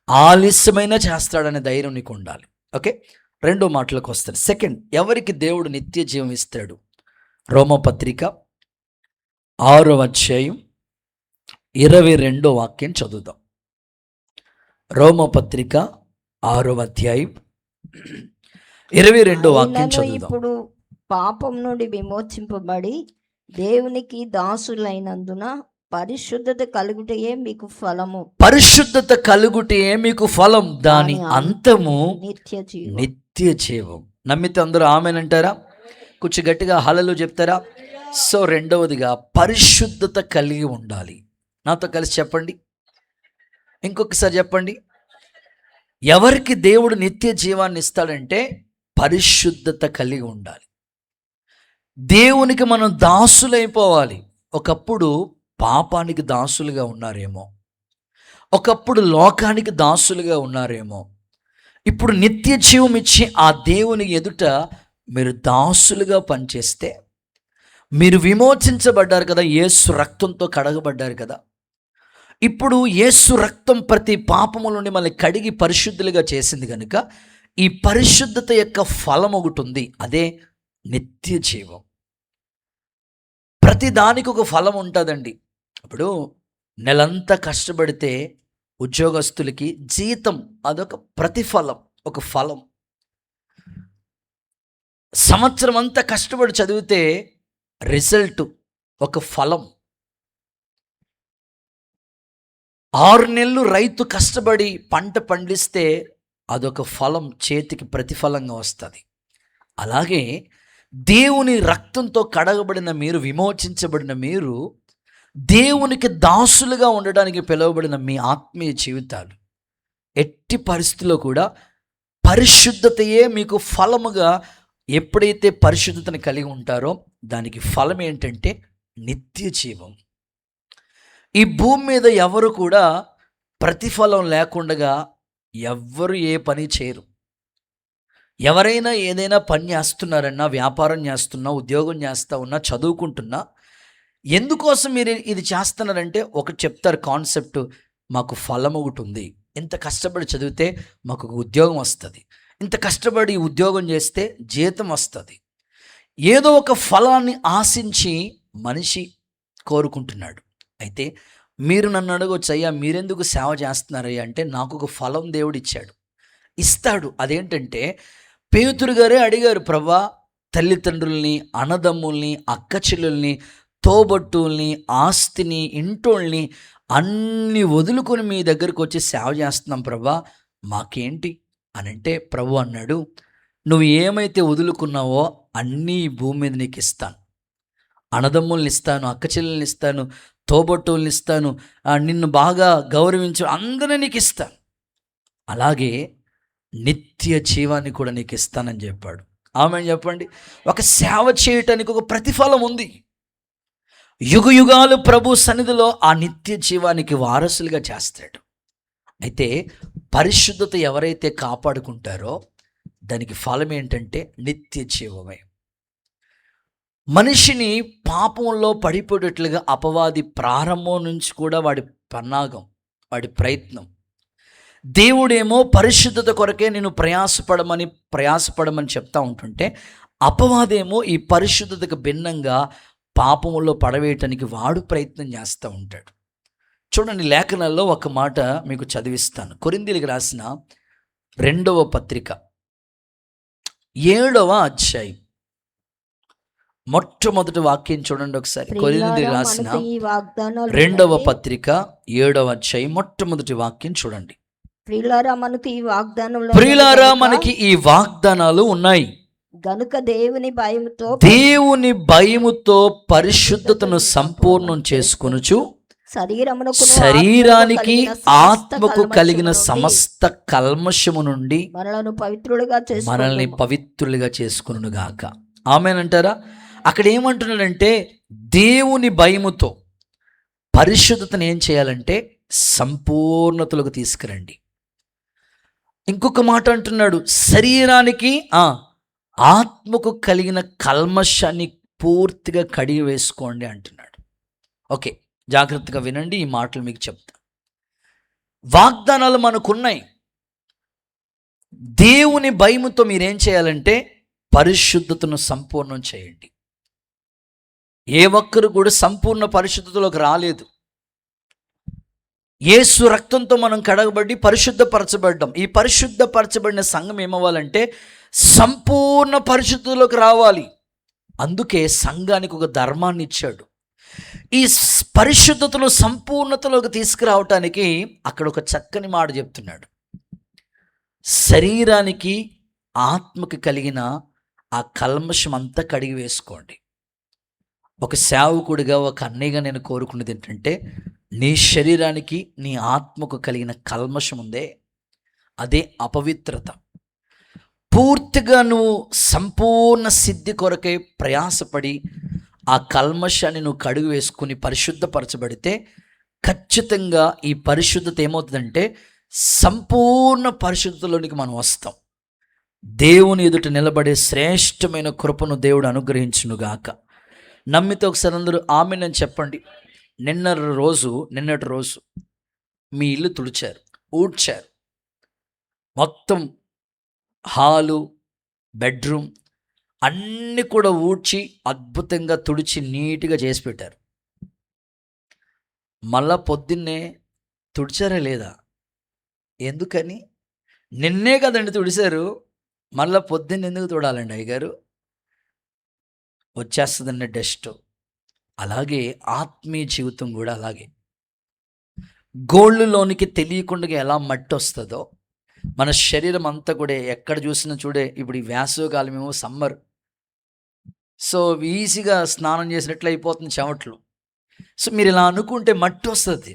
ఆలస్యమైనా చేస్తాడనే ధైర్యం నీకు ఉండాలి. ఓకే, 2వ మాటలకు వస్తాడు. సెకండ్, ఎవరికి దేవుడు నిత్య జీవం ఇస్తాడు? రోమపత్రిక 6వ అధ్యాయం 22వ వాక్యం చదువుదాం. రోమపత్రిక 6వ అధ్యాయం 22వ వాక్యం చదువుదాం. ఇప్పుడు పాపం నుండి విమోచింపబడి దేవునికి దాసులైనందున పరిశుద్ధత కలుగుటయే మీకు ఫలము. పరిశుద్ధత కలుగుటయే మీకు ఫలం, దాని అంతము నిత్య జీవం. నమ్మితే అందరూ ఆమేనంటారా? కొంచెం గట్టిగా హల్లెలూయా చెప్తారా? సో 2వదిగా పరిశుద్ధత కలిగి ఉండాలి. నాతో కలిసి చెప్పండి, ఇంకొకసారి చెప్పండి. ఎవరికి దేవుడు నిత్య జీవాన్ని ఇస్తాడంటే పరిశుద్ధత కలిగి ఉండాలి. దేవునికి మనం దాసులైపోవాలి. ఒకప్పుడు పాపానికి దాసులుగా ఉన్నారేమో, ఒకప్పుడు లోకానికి దాసులుగా ఉన్నారేమో, ఇప్పుడు నిత్య జీవం ఇచ్చి ఆ దేవుని ఎదుట మీరు దాసులుగా పనిచేస్తే, మీరు విమోచించబడ్డారు కదా, యేసు రక్తంతో కడగబడ్డారు కదా. ఇప్పుడు యేసు రక్తం ప్రతి పాపము నుండి మళ్ళీ కడిగి పరిశుద్ధులుగా చేసింది కనుక ఈ పరిశుద్ధత యొక్క ఫలం ఒకటి ఉంది, అదే నిత్య జీవం. ప్రతి దానికి ఒక ఫలం ఉంటుందండి. ఇప్పుడు నెలంతా కష్టపడితే ఉద్యోగస్తులకి జీతం అదొక ప్రతిఫలం, ఒక ఫలం. సంవత్సరం అంతా కష్టపడి చదివితే రిజల్ట్, ఒక ఫలం. 6 నెలలు రైతు కష్టపడి పంట పండిస్తే అదొక ఫలం, చేతికి ప్రతిఫలంగా వస్తుంది. అలాగే దేవుని రక్తంతో కడగబడిన మీరు, విమోచించబడిన మీరు, దేవునికి దాసులుగా ఉండడానికి పిలువబడిన మీ ఆత్మీయ జీవితాలు ఎట్టి పరిస్థితుల్లో కూడా పరిశుద్ధతయే మీకు ఫలముగా, ఎప్పుడైతే పరిశుద్ధతని కలిగి ఉంటారో దానికి ఫలం ఏంటంటే నిత్య జీవం. ఈ భూమి మీద ఎవరు కూడా ప్రతిఫలం లేకుండా ఎవ్వరు ఏ పని చేయరు. ఎవరైనా ఏదైనా పని చేస్తున్నారన్నా, వ్యాపారం చేస్తున్నా, ఉద్యోగం చేస్తూ ఉన్నా, చదువుకుంటున్నా, ఎందుకోసం మీరు ఇది చేస్తున్నారంటే ఒకటి చెప్తారు కాన్సెప్ట్, మాకు ఫలం ఒకటి ఉంది. ఇంత కష్టపడి చదివితే మాకు ఒక ఉద్యోగం వస్తుంది, ఇంత కష్టపడి ఉద్యోగం చేస్తే జీతం వస్తుంది. ఏదో ఒక ఫలాన్ని ఆశించి మనిషి కోరుకుంటున్నాడు. అయితే మీరు నన్ను అడగొచ్చు, అయ్యా మీరెందుకు సేవ చేస్తున్నారయ్యా అంటే, నాకు ఒక ఫలం దేవుడు ఇచ్చాడు, ఇస్తాడు. అదేంటంటే పేతురు గారే అడిగారు, ప్రభా తల్లిదండ్రుల్ని, అన్నదమ్ముల్ని, అక్క చెల్లెల్ని, తోబట్టుల్ని, ఆస్తిని, ఇంటోళ్ళని అన్నీ వదులుకొని మీ దగ్గరకు వచ్చి సేవ చేస్తున్నాం ప్రభా, మాకేంటి అని అంటే, ప్రభు అన్నాడు, నువ్వు ఏమైతే వదులుకున్నావో అన్నీ ఈ భూమి మీద నీకు ఇస్తాను. అన్నదమ్ముల్ని ఇస్తాను, అక్క చెల్లెల్ని ఇస్తాను, తోబట్టుల్ని ఇస్తాను, నిన్ను బాగా గౌరవించు అందరినీ నీకు ఇస్తాను. అలాగే నిత్య జీవాన్ని కూడా నీకు ఇస్తానని చెప్పాడు. ఆమెను చెప్పండి. ఒక సేవ చేయటానికి ఒక ప్రతిఫలం ఉంది. యుగయుగాలు ప్రభు సన్నిధిలో ఆ నిత్య జీవానికి వారసులుగా చేస్తాడు. అయితే పరిశుద్ధత ఎవరైతే కాపాడుకుంటారో దానికి ఫలం ఏంటంటే నిత్య జీవమే. మనిషిని పాపంలో పడిపోయేటట్లుగా అపవాది ప్రారంభం నుంచి కూడా వాడి పన్నాగం, వాడి ప్రయత్నం. దేవుడేమో పరిశుద్ధత కొరకే నేను ప్రయాసపడమని చెప్తా ఉంటుంటే, అపవాదేమో ఈ పరిశుద్ధతకు భిన్నంగా పాపములో పడవేయటానికి వాడు ప్రయత్నం చేస్తూ ఉంటాడు. చూడండి, లేఖనాల్లో ఒక మాట మీకు చదివిస్తాను. కొరింథీయులకు రాసిన 2వ పత్రిక 7వ అధ్యాయం మొట్టమొదటి వాక్యం చూడండి ఒకసారి. కొరింథీయులకు రాసిన 2వ పత్రిక 7వ అధ్యాయం మొట్టమొదటి వాక్యం చూడండి. ప్రియులారా మనకి ఈ వాగ్దానాలు ఉన్నాయి గనుక దేవుని భయముతో పరిశుద్ధతను సంపూర్ణం చేసుకొనుచు శరీరానికి ఆత్మకు కలిగిన సమస్త కల్మషము నుండి మనల్ని పవిత్రులుగా చేసుకొనుగాక. ఆమేనంటారా? అక్కడ ఏమంటున్నాడంటే, దేవుని భయముతో పరిశుద్ధతను ఏం చేయాలంటే సంపూర్ణతలకు తీసుకురండి. ఇంకొక మాట అంటున్నాడు, శరీరానికి ఆత్మకు కలిగిన కల్మషాన్ని పూర్తిగా కడిగి వేసుకోండి అంటున్నాడు. ఓకే, జాగ్రత్తగా వినండి, ఈ మాటలు మీకు చెప్తా. వాగ్దానాలు మనకున్నాయి. దేవుని భయముతో మీరేం చేయాలంటే పరిశుద్ధతను సంపూర్ణం చేయండి. ఏ ఒక్కరు కూడా సంపూర్ణ పరిశుద్ధతలోకి రాలేదు. యేసు రక్తంతో మనం కడగబడి పరిశుద్ధపరచబడ్డాం. ఈ పరిశుద్ధపరచబడిన సంఘం ఏమవ్వాలంటే సంపూర్ణ పరిశుద్ధతలోకి రావాలి. అందుకే సంఘానికి ఒక ధర్మాన్ని ఇచ్చాడు. ఈ పరిశుద్ధతను సంపూర్ణతలోకి తీసుకురావటానికి అక్కడ ఒక చక్కని మాట చెప్తున్నాడు. శరీరానికి ఆత్మకి కలిగిన ఆ కల్మషం అంతా కడిగి వేసుకోండి. ఒక సేవకుడిగా, ఒక అన్నయ్యగా నేను కోరుకున్నది ఏంటంటే, నీ శరీరానికి నీ ఆత్మకు కలిగిన కల్మషం ఉందే, అదే అపవిత్రత. పూర్తిగా నువ్వు సంపూర్ణ సిద్ధి కొరకై ప్రయాసపడి ఆ కల్మషాన్ని నువ్వు కడుగు వేసుకుని పరిశుద్ధపరచబడితే ఖచ్చితంగా ఈ పరిశుద్ధత ఏమవుతుందంటే సంపూర్ణ పరిశుద్ధతలోనికి మనం వస్తాం. దేవుని ఎదుట నిలబడే శ్రేష్టమైన కృపను దేవుడు అనుగ్రహించునుగాక. నమ్మితే ఒకసారి అందరూ ఆమేన్ చెప్పండి. నిన్నటి రోజు మీ ఇల్లు తుడిచారు, ఊడ్చారు, మొత్తం హాలు, బెడ్రూమ్ అన్నీ కూడా ఊడ్చి అద్భుతంగా తుడిచి నీట్గా చేసి పెట్టారు. మళ్ళా పొద్దున్నే తుడిచారా లేదా? ఎందుకని? నిన్నే కదండి తుడిచారు, మళ్ళీ పొద్దున్న ఎందుకు తుడాలండి అయ్యగారు? వచ్చేస్తుందండి డస్ట్. అలాగే ఆత్మీయ జీవితం కూడా అలాగే. గోళ్ళలోనికి తెలియకుండా ఎలా మట్టి వస్తుందో మన శరీరం అంతా కూడా ఎక్కడ చూసినా చూడే. ఇప్పుడు ఈ వేసవికాలం ఏమో సమ్మర్, సో ఈజీగా స్నానం చేసినట్లు అయిపోతుంది చెమట్లు. సో మీరు ఇలా అనుకుంటే మట్టి వస్తుంది.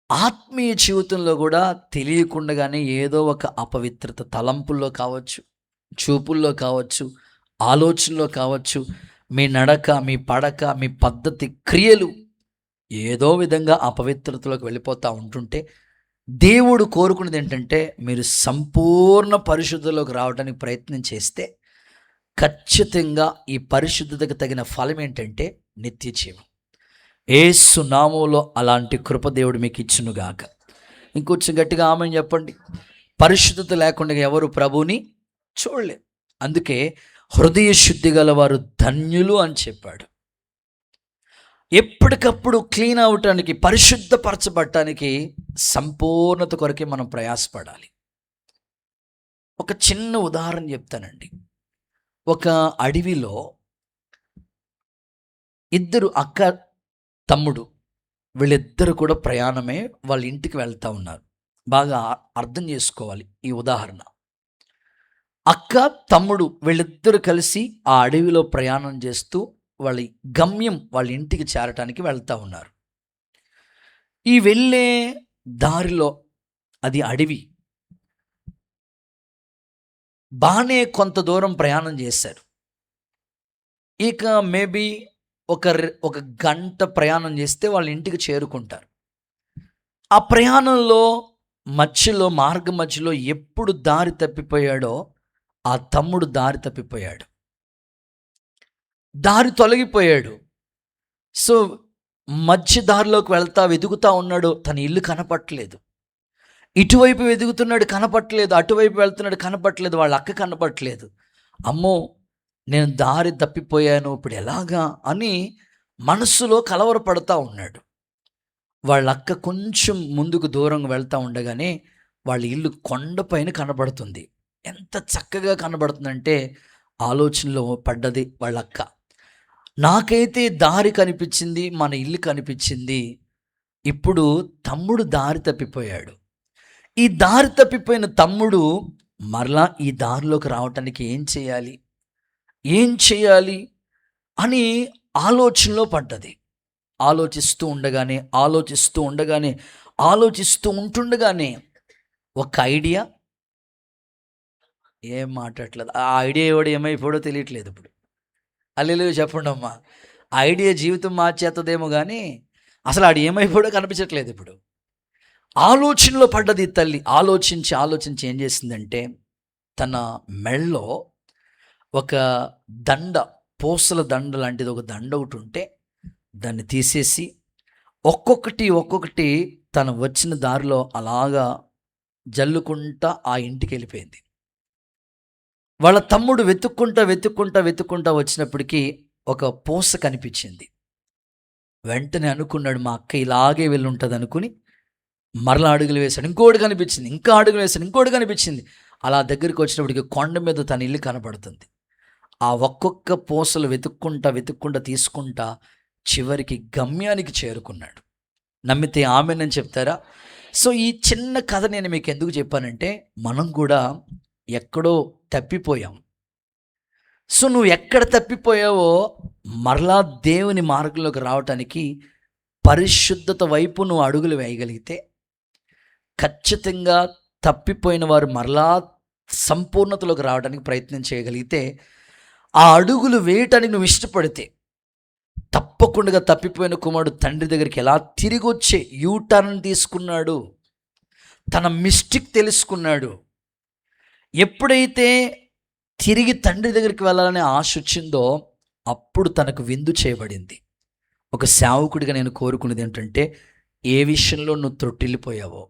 ఆత్మీయ జీవితంలో కూడా తెలియకుండానే ఏదో ఒక అపవిత్రత తలంపుల్లో కావచ్చు, చూపుల్లో కావచ్చు, ఆలోచనలో కావచ్చు, మీ నడక, మీ పడక, మీ పద్ధతి, క్రియలు ఏదో విధంగా అపవిత్రతలోకి వెళ్ళిపోతూ ఉంటుంటే దేవుడు కోరుకునేది ఏంటంటే మీరు సంపూర్ణ పరిశుద్ధలోకి రావడానికి ప్రయత్నం చేస్తే ఖచ్చితంగా ఈ పరిశుద్ధతకు తగిన ఫలం ఏంటంటే నిత్య జీవం. యేసు నామములో అలాంటి కృప దేవుడు మీకు ఇచ్చునుగాక. ఇంకొంచెం గట్టిగా ఆమేన్ చెప్పండి. పరిశుద్ధత లేకుండా ఎవరు ప్రభువుని చూడలేరు. అందుకే హృదయ శుద్ధి గల వారు ధన్యులు అని చెప్పాడు. ఎప్పటికప్పుడు క్లీన్ అవటానికి, పరిశుద్ధపరచబడటానికి సంపూర్ణత కొరకే మనం ప్రయాసపడాలి. ఒక చిన్న ఉదాహరణ చెప్తానండి. ఒక అడవిలో ఇద్దరు అక్క తమ్ముడు, వీళ్ళిద్దరు కూడా ప్రయాణమే వాళ్ళ ఇంటికి వెళ్తూ ఉన్నారు. బాగా అర్థం చేసుకోవాలి ఈ ఉదాహరణ. అక్క తమ్ముడు వీళ్ళిద్దరు కలిసి ఆ అడవిలో ప్రయాణం చేస్తూ వాళ్ళ గమ్యం, వాళ్ళ ఇంటికి చేరటానికి వెళ్తూ ఉన్నారు. ఈ వెళ్ళే దారిలో, అది అడవి, బాగానే కొంత దూరం ప్రయాణం చేశారు. ఇక మేబీ ఒక గంట ప్రయాణం చేస్తే వాళ్ళ ఇంటికి చేరుకుంటారు. ఆ ప్రయాణంలో మార్గ మధ్యలో ఎప్పుడు దారి తప్పిపోయాడో ఆ తమ్ముడు దారి తప్పిపోయాడు, దారి తొలగిపోయాడు. సో మధ్య దారిలోకి వెతుకుతా ఉన్నాడు, తన ఇల్లు కనపట్లేదు. ఇటువైపు వెతుకుతున్నాడు, కనపట్లేదు. అటువైపు వెళ్తున్నాడు, కనపట్లేదు. వాళ్ళ అక్క కనపట్లేదు. అమ్మో, నేను దారి తప్పిపోయాను, ఇప్పుడు ఎలాగా అని మనస్సులో కలవరపడతా ఉన్నాడు. వాళ్ళ అక్క కొంచెం ముందుకు దూరంగా వెళ్తూ ఉండగానే వాళ్ళ ఇల్లు కొండపైన కనబడుతుంది. ఎంత చక్కగా కనబడుతుందంటే ఆలోచనలో పడ్డది వాళ్ళ అక్క. నాకైతే దారి కనిపించింది, మన ఇల్లు కనిపించింది. ఇప్పుడు తమ్ముడు దారి తప్పిపోయాడు. ఈ దారి తప్పిపోయిన తమ్ముడు మరలా ఈ దారిలోకి రావటానికి ఏం చేయాలి అని ఆలోచనలో పడ్డది. ఆలోచిస్తూ ఉంటుండగానే ఒక ఐడియా, ఏం మాట్లాడలేదు. ఆ ఐడియా ఏమైపోడో తెలియట్లేదు ఇప్పుడు. హల్లెలూయా చెప్పండి అమ్మా. ఐడియా జీవితం మార్చేస్తుందేమో కానీ అసలు ఆడు ఏమైపోడో కనిపించట్లేదు ఇప్పుడు. ఆలోచనలో పడ్డది తల్లి. ఆలోచించి ఏం చేసిందంటే, తన మెళ్ళలో ఒక దండ, పూసల దండ లాంటిది ఒక దండ ఒకటి ఉంటే దాన్ని తీసేసి ఒక్కొక్కటి తను వచ్చిన దారిలో అలాగా జల్లుకుంటా ఆ ఇంటికి వెళ్ళిపోయింది. వాళ్ళ తమ్ముడు వెతుక్కుంటా వచ్చినప్పటికీ ఒక పూస కనిపించింది. వెంటనే అనుకున్నాడు, మా అక్క ఇలాగే వెళ్ళి ఉంటుంది అనుకుని మరలా అడుగులు వేశాడు. ఇంకోటి కనిపించింది, ఇంకా అడుగులు వేశాడు, ఇంకోటి కనిపించింది. అలా దగ్గరికి వచ్చినప్పటికి కొండ మీద తన ఇల్లు కనపడుతుంది. ఆ ఒక్కొక్క పూసలు వెతుక్కుంటా తీసుకుంటా చివరికి గమ్యానికి చేరుకున్నాడు. నమ్మితే ఆమేనని చెప్తారా? సో ఈ చిన్న కథ నేను మీకు ఎందుకు చెప్పానంటే, మనం కూడా ఎక్కడో తప్పిపోయాం. సో నువ్వు ఎక్కడ తప్పిపోయావో మరలా దేవుని మార్గంలోకి రావటానికి పరిశుద్ధత వైపు నువ్వు అడుగులు వేయగలిగితే ఖచ్చితంగా తప్పిపోయిన వారు మరలా సంపూర్ణతలోకి రావడానికి ప్రయత్నం చేయగలిగితే, ఆ అడుగులు వేయటానికి నువ్వు ఇష్టపడితే తప్పకుండా తప్పిపోయిన కుమారుడు తండ్రి దగ్గరికి ఎలా తిరిగి వచ్చే యూటర్న్ తీసుకున్నాడు. తన మిస్టేక్ తెలుసుకున్నాడు. ఎప్పుడైతే తిరిగి తండ్రి దగ్గరికి వెళ్ళాలనే ఆశ వచ్చిందో అప్పుడు తనకు విందు చేయబడింది. ఒక సేవకుడిగా నేను కోరుకునేది ఏంటంటే, ఏ విషయంలో నువ్వు త్రొట్టిల్లిపోయావో,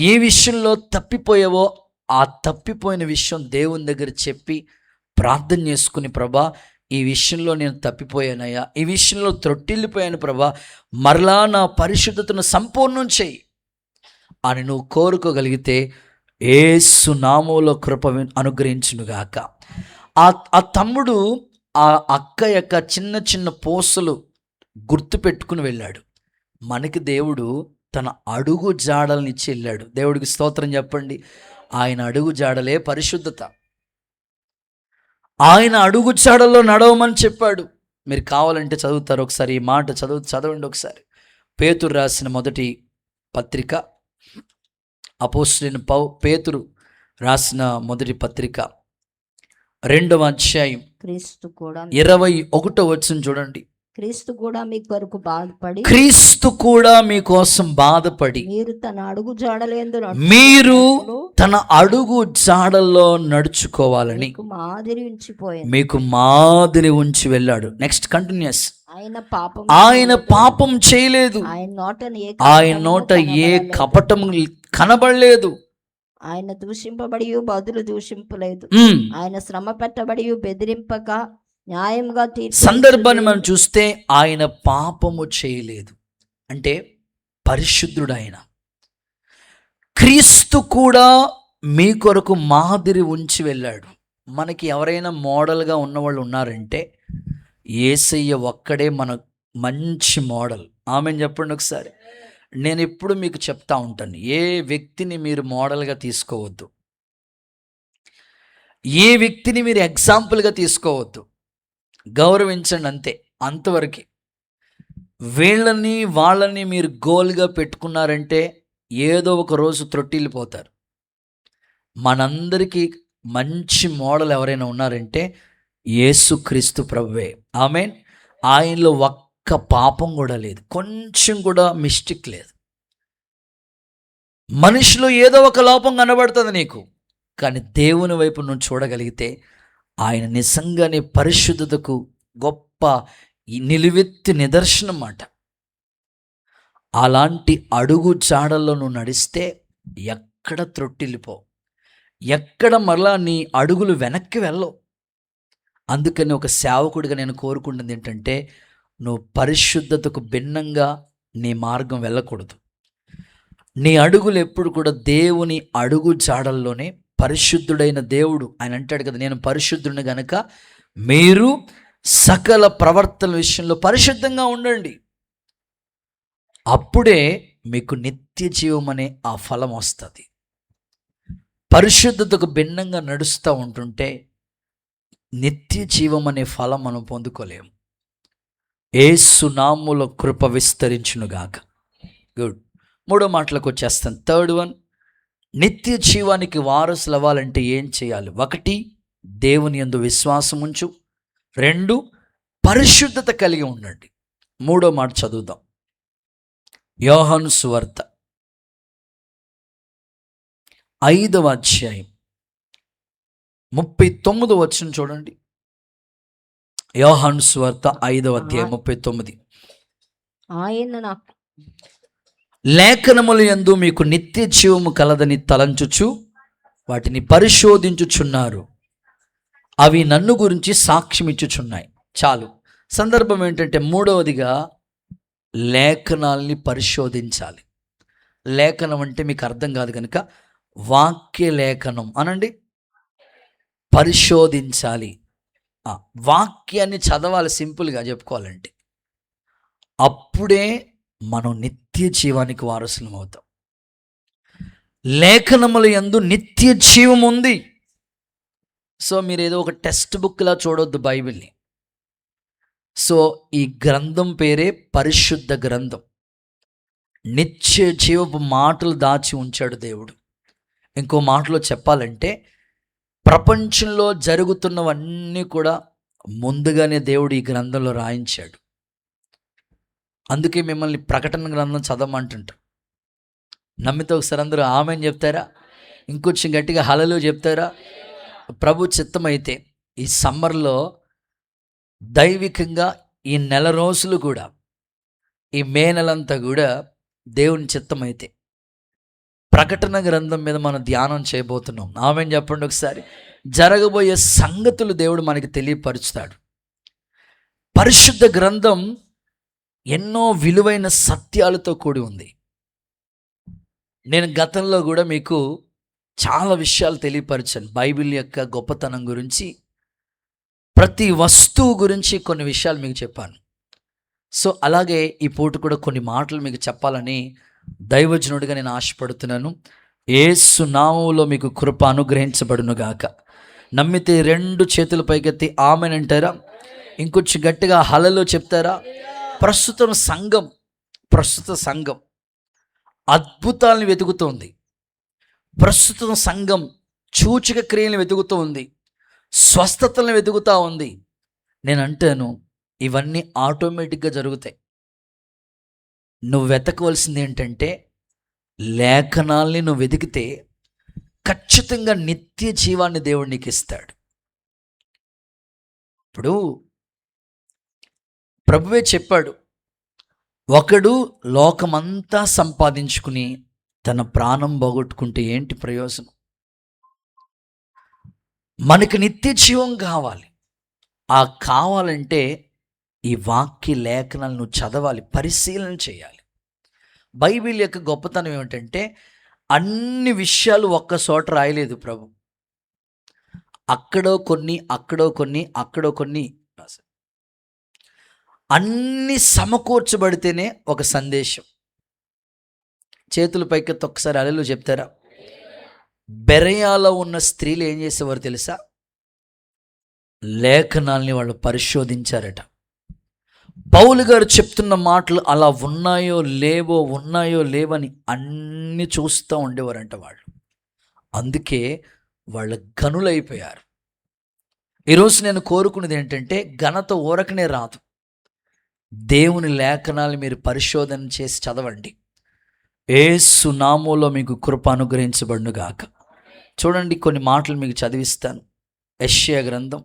ఏ విషయంలో తప్పిపోయావో, ఆ తప్పిపోయిన విషయం దేవుని దగ్గర చెప్పి ప్రార్థన చేసుకుని, ప్రభా ఈ విషయంలో నేను తప్పిపోయానయ్యా, ఈ విషయంలో త్రొట్టిల్లిపోయాను ప్రభా, మరలా నా పరిశుద్ధతను సంపూర్ణం చేయి అని నువ్వు కోరుకోగలిగితే యేసు నామములో కృప అనుగ్రహించునుగాక. ఆ తమ్ముడు ఆ అక్క యొక్క చిన్న చిన్న పోసలు గుర్తు పెట్టుకుని వెళ్ళాడు. మనకి దేవుడు తన అడుగు జాడల్ని ఇచ్చి వెళ్ళాడు. దేవుడికి స్తోత్రం చెప్పండి. ఆయన అడుగు జాడలే పరిశుద్ధత. ఆయన అడుగు జాడల్లో నడవమని చెప్పాడు. మీరు కావాలంటే చదువుతారు, ఒకసారి ఈ మాట చదవండి ఒకసారి. పేతురు రాసిన మొదటి పత్రిక, అపోస్తలుడైన పేతురు రాసిన మొదటి పత్రిక 2వ అధ్యాయం క్రీస్తు కూడా 21వ వచనం చూడండి. క్రీస్తు కూడా మీ కొరకు బాధపడి, క్రీస్తు కూడా మీకోసం బాధపడి, మీరు తన అడుగు జాడలేందు మీరు తన అడుగు జాడల్లో నడుచుకోవాలని మీకు మాదిరి ఉంచి వెళ్ళాడు. Next continuous. ఆయన పాపం చేయలేదు, ఆయన నోట ఏ కపటం కనబడలేదు, ఆయన దూషింపబడి బదులు దూషింపలేదు, ఆయన శ్రమ పెట్టబడి బెదిరింపక న్యాయంగా సందర్భాన్ని మనం చూస్తే ఆయన పాపము చేయలేదు అంటే పరిశుద్ధుడు ఆయన. క్రీస్తు కూడా మీ కొరకు మాదిరి ఉంచి వెళ్ళాడు. మనకి ఎవరైనా మోడల్గా ఉన్నవాళ్ళు ఉన్నారంటే యేసయ్య ఒక్కడే మన మంచి మోడల్. ఆమెను చెప్పండి ఒకసారి. నేను ఎప్పుడు మీకు చెప్తా ఉంటాను, ఏ వ్యక్తిని మీరు మోడల్గా తీసుకోవద్దు, ఏ వ్యక్తిని మీరు ఎగ్జాంపుల్గా తీసుకోవద్దు. గౌరవించండి అంతే, అంతవరకు. వాళ్ళని మీరు గోల్గా పెట్టుకున్నారంటే ఏదో ఒక రోజు త్రొట్టిల్లిపోతారు. మనందరికీ మంచి మోడల్ ఎవరైనా ఉన్నారంటే యేసుక్రీస్తు ప్రభువే. ఆమేన్. ఆయనలో ఒక్క పాపం కూడా లేదు, కొంచెం కూడా మిస్టేక్ లేదు. మనిషిలో ఏదో ఒక లోపం కనబడుతుంది నీకు, కానీ దేవుని వైపు నువ్వు చూడగలిగితే ఆయన నిజంగానే పరిశుద్ధతకు గొప్ప నిలువెత్తి నిదర్శనం మాట. అలాంటి అడుగు జాడల్లో నువ్వు నడిస్తే ఎక్కడ త్రొట్టిల్లిపో, ఎక్కడ మరలా నీ అడుగులు వెనక్కి వెళ్ళవు. అందుకని ఒక సేవకుడిగా నేను కోరుకుంటుంది ఏంటంటే, నువ్వు పరిశుద్ధతకు భిన్నంగా నీ మార్గం వెళ్ళకూడదు. నీ అడుగులు ఎప్పుడు కూడా దేవుని అడుగు జాడల్లోనే. పరిశుద్ధుడైన దేవుడు ఆయన అంటాడు కదా, నేను పరిశుద్ధుడిని గనక మీరు సకల ప్రవర్తన విషయంలో పరిశుద్ధంగా ఉండండి, అప్పుడే మీకు నిత్య జీవం అనే ఆ ఫలం వస్తుంది. పరిశుద్ధతకు భిన్నంగా నడుస్తూ ఉంటుంటే నిత్య జీవం అనే ఫలం మనం పొందుకోలేము. యేసు నామములో కృప విస్తరించునుగాక. గుడ్. 3వ మాటలకు వచ్చేస్తాను. 3rd వన్, నిత్య జీవానికి వారసులు అవ్వాలంటే ఏం చేయాలి? 1, దేవుని యందు విశ్వాసం ఉంచు. 2, పరిశుద్ధత కలిగి ఉండండి. 3వ మాట చదువుదాం. యోహాను సువార్త 5వ అధ్యాయం 39వ వచనం చూడండి. యోహాను సువార్త 5వ అధ్యాయం 39. ఆయన నాకు లేఖనముల యందు మీకు నిత్య జీవము కలదని తలంచుచు వాటిని పరిశోధించుచున్నారు, అవి నన్ను గురించి సాక్ష్యం ఇచ్చుచున్నాయి. చాలు. సందర్భం ఏంటంటే 3వదిగా లేఖనాల్ని పరిశోధించాలి. లేఖనం అంటే మీకు అర్థం కాదు కనుక వాక్య లేఖనం అనండి. పరిశోధించాలి. వాక్యాన్ని చదవాలి, సింపుల్గా చెప్పుకోవాలంటే. అప్పుడే మనం నిత్య జీవానికి వారసులం అవుతాం. లేఖనముల యందు నిత్య జీవం ఉంది. సో మీరు ఏదో ఒక టెక్స్ట్ బుక్లా చూడొద్దు బైబిల్ని. సో ఈ గ్రంథం పేరే పరిశుద్ధ గ్రంథం. నిత్య జీవపు మాటలు దాచి ఉంచాడు దేవుడు. ఇంకో మాటలో చెప్పాలంటే ప్రపంచంలో జరుగుతున్నవన్నీ కూడా ముందుగానే దేవుడు ఈ గ్రంథంలో రాయించాడు. అందుకే మిమ్మల్ని ప్రకటన గ్రంథం చదవమంటుంటాం. నమ్మితే ఒకసారి అందరూ ఆమెన్ చెప్తారా? ఇంకొంచెం గట్టిగా హల్లెలూయా చెప్తారా? ప్రభు చిత్తమైతే ఈ సమ్మర్లో దైవికంగా ఈ నెల రోజులు కూడా, ఈ మే నెలంతా కూడా దేవుని చిత్తమైతే ప్రకటన గ్రంథం మీద మనం ధ్యానం చేయబోతున్నాం. ఆమెన్ చెప్పండి ఒకసారి. జరగబోయే సంగతులు దేవుడు మనకి తెలియపరుస్తాడు. పరిశుద్ధ గ్రంథం ఎన్నో విలువైన సత్యాలతో కూడి ఉంది. నేను గతంలో కూడా మీకు చాలా విషయాలు తెలియపరిచాను. బైబిల్ యొక్క గొప్పతనం గురించి, ప్రతి వస్తువు గురించి కొన్ని విషయాలు మీకు చెప్పాను. సో అలాగే ఈ పూట కూడా కొన్ని మాటలు మీకు చెప్పాలని దైవజనుడిగా నేను ఆశపడుతున్నాను. యేసు నామములో మీకు కృప అనుగ్రహించబడును గాక. నమ్మితే 2 చేతుల పైకెత్తి ఆమెన్ అంటారా? ఇంకొంచెం గట్టిగా హల్లెలూయా చెప్తారా? ప్రస్తుత సంఘం అద్భుతాలను వెతుకుతోంది. ప్రస్తుతం సంఘం సూచక క్రియలను వెతుకుతూ ఉంది, స్వస్థతలను వెతుకుతూ ఉంది. నేను అంటాను, ఇవన్నీ ఆటోమేటిక్గా జరుగుతాయి. నువ్వు వెతకవలసింది ఏంటంటే, లేఖనాల్ని నువ్వు వెతికితే ఖచ్చితంగా నిత్య జీవాన్ని దేవుడు నీకు ఇస్తాడు. ఇప్పుడు ప్రభువే చెప్పాడు, ఒకడు లోకమంతా సంపాదించుకుని తన ప్రాణం పోగొట్టుకుంటే ఏంటి ప్రయోజనం? మనకి నిత్య జీవం కావాలి. కావాలంటే ఈ వాక్య లేఖనాలను నువ్వు చదవాలి, పరిశీలన చేయాలి. బైబిల్ యొక్క గొప్పతనం ఏమిటంటే, అన్ని విషయాలు ఒక్క చోట రాయలేదు ప్రభు. అక్కడో కొన్ని రాశారు. అన్ని సమకూర్చబడితేనే ఒక సందేశం. చేతుల పైకెత్తి ఒకసారి హల్లెలూయా చెప్తారా? బెరయాలో ఉన్న స్త్రీలు ఏం చేసేవారు తెలుసా? లేఖనాల్ని వాళ్ళు పరిశోధించారట. పౌలు గారు చెప్తున్న మాటలు అలా ఉన్నాయో లేవని అన్ని చూస్తూ ఉండేవారంట వాళ్ళు. అందుకే వాళ్ళ గనులైపోయారు. ఈరోజు నేను కోరుకునేది ఏంటంటే, ఘనత ఊరకనే రాదు. దేవుని లేఖనాలు మీరు పరిశోధన చేసి చదవండి. యేసు నామములో మీకు కృప అనుగ్రహించబడును గాక. చూడండి, కొన్ని మాటలు మీకు చదివిస్తాను. యెషయా గ్రంథం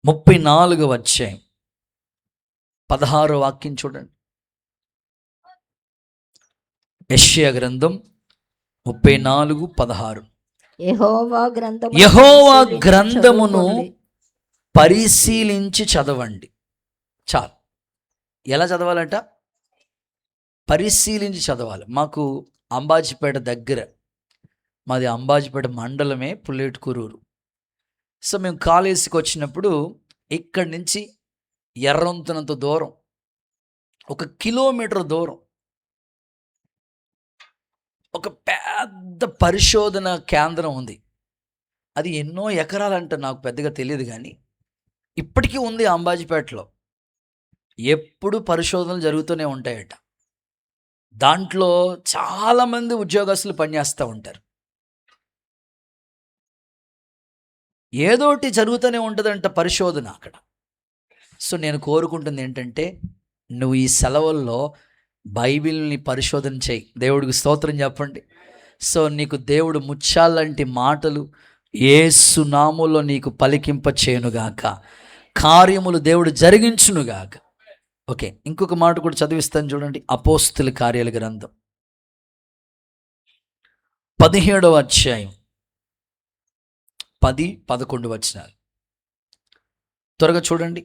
34వ అధ్యాయం 16వ వాక్యం చూడండి. యెషయా గ్రంథం 34:16. యెహోవా గ్రంథమును పరిశీలించి చదవండి. చాలు. ఎలా చదవాలంట? పరిశీలించి చదవాలి. మాకు అంబాజీపేట దగ్గర, మాది అంబాజీపేట మండలమే పుల్లేటుకూరూరు. సో మేము కాలేజీకి వచ్చినప్పుడు ఇక్కడి నుంచి ఎర్రొంతునంత దూరం, 1 కిలోమీటర్ దూరం ఒక పెద్ద పరిశోధన కేంద్రం ఉంది. అది ఎన్నో ఎకరాలంట, నాకు పెద్దగా తెలియదు, కానీ ఇప్పటికీ ఉంది అంబాజీపేటలో. ఎప్పుడు పరిశోధనలు జరుగుతూనే ఉంటాయట. దాంట్లో చాలామంది ఉద్యోగస్తులు పనిచేస్తూ ఉంటారు. ఏదోటి జరుగుతూనే ఉంటుందంట పరిశోధన అక్కడ. సో నేను కోరుకుంటుంది ఏంటంటే, నువ్వు ఈ సెలవుల్లో బైబిల్ని పరిశోధన చేయి. దేవుడికి స్తోత్రం చెప్పండి. సో నీకు దేవుడు ముత్యాలంటి మాటలు యేసు నామములో నీకు పలికింప చేయనుగాక. కార్యములు దేవుడు జరిగించునుగాక. ఓకే, ఇంకొక మాట కూడా చదివిస్తాను చూడండి. అపోస్తుల కార్యాల గ్రంథం 17వ అధ్యాయం 10-11 వచనాలు త్వరగా చూడండి.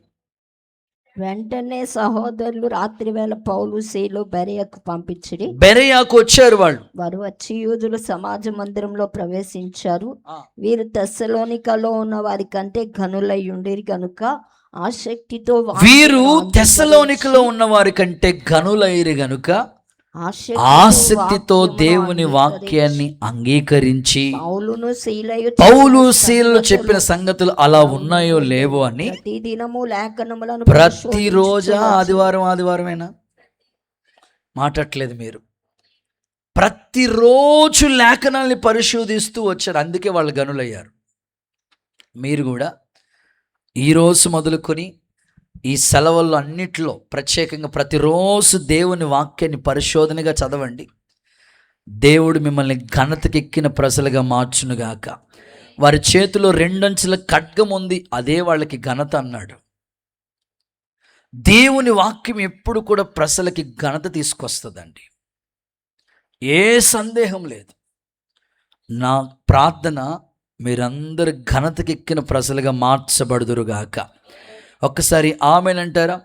వెంటనే సహోదరులు రాత్రి వేళ పౌలు శీలు బెరయకు పంపించిరి. బెరయాకు వచ్చారు వాళ్ళు. వారు వచ్చి యూదుల సమాజ మందిరంలో ప్రవేశించారు. వీరు తెస్సలోనికలో ఉన్న వారి కంటే ఘనులై ఉండిరి గనుక ఆసక్తితో ఆసక్తితో దేవుని వాక్యాన్ని అంగీకరించి పౌలు శీలలు చెప్పిన సంగతులు అలా ఉన్నాయో లేవో అని ప్రతిదినము లేఖనములను ప్రతిరోజా ఆదివారమేనా మాట్లాడలేదు మీరు, ప్రతిరోజు లేఖనాల్ని పరిశోధిస్తూ వచ్చారు. అందుకే వాళ్ళు గనులయ్యారు. మీరు కూడా ఈరోజు మొదలుకొని ఈ సెలవుల్లో అన్నిట్లో ప్రత్యేకంగా ప్రతిరోజు దేవుని వాక్యాన్ని పరిశోధనగా చదవండి. దేవుడు మిమ్మల్ని ఘనతకెక్కిన ప్రజలుగా మార్చునుగాక. వారి చేతిలో 2 అంచుల ఖడ్గం ఉంది, అదే వాళ్ళకి ఘనత అన్నాడు. దేవుని వాక్యం ఎప్పుడు కూడా ప్రజలకి ఘనత తీసుకొస్తుందండి, ఏ సందేహం లేదు. నా ప్రార్థన మీరందరూ ఘనతకెక్కిన ప్రజలుగా మార్చబడుదురుగాక. ఒక్కసారి ఆమెన్ అంటారా?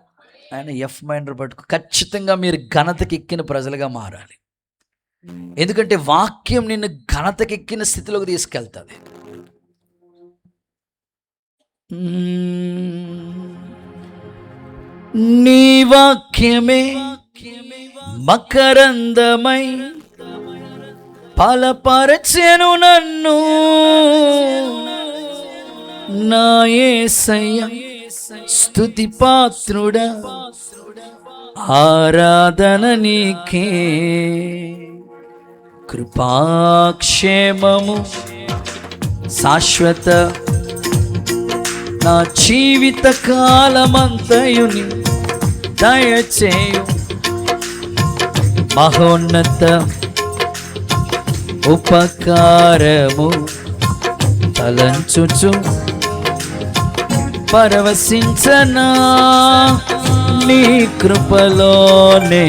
ఆయన ఎఫ్ మైనర్ పట్టుకు ఖచ్చితంగా మీరు ఘనతకెక్కిన ప్రజలుగా మారాలి. ఎందుకంటే వాక్యం నిన్ను ఘనతకెక్కిన స్థితిలోకి తీసుకెళ్తుంది. నీ వాక్యమే మకరందమై ఫలపరచెను నన్ను, నా యేసయ్య స్తుతి పాత్రుడా, ఆరాధన నీకే. కృపాక్షేమము శాశ్వత నా జీవిత కాలమంతయుని దయచేయు. మహోన్నత ఉపకారము తలంచుచు పరవశించనా నీ కృపలోనే.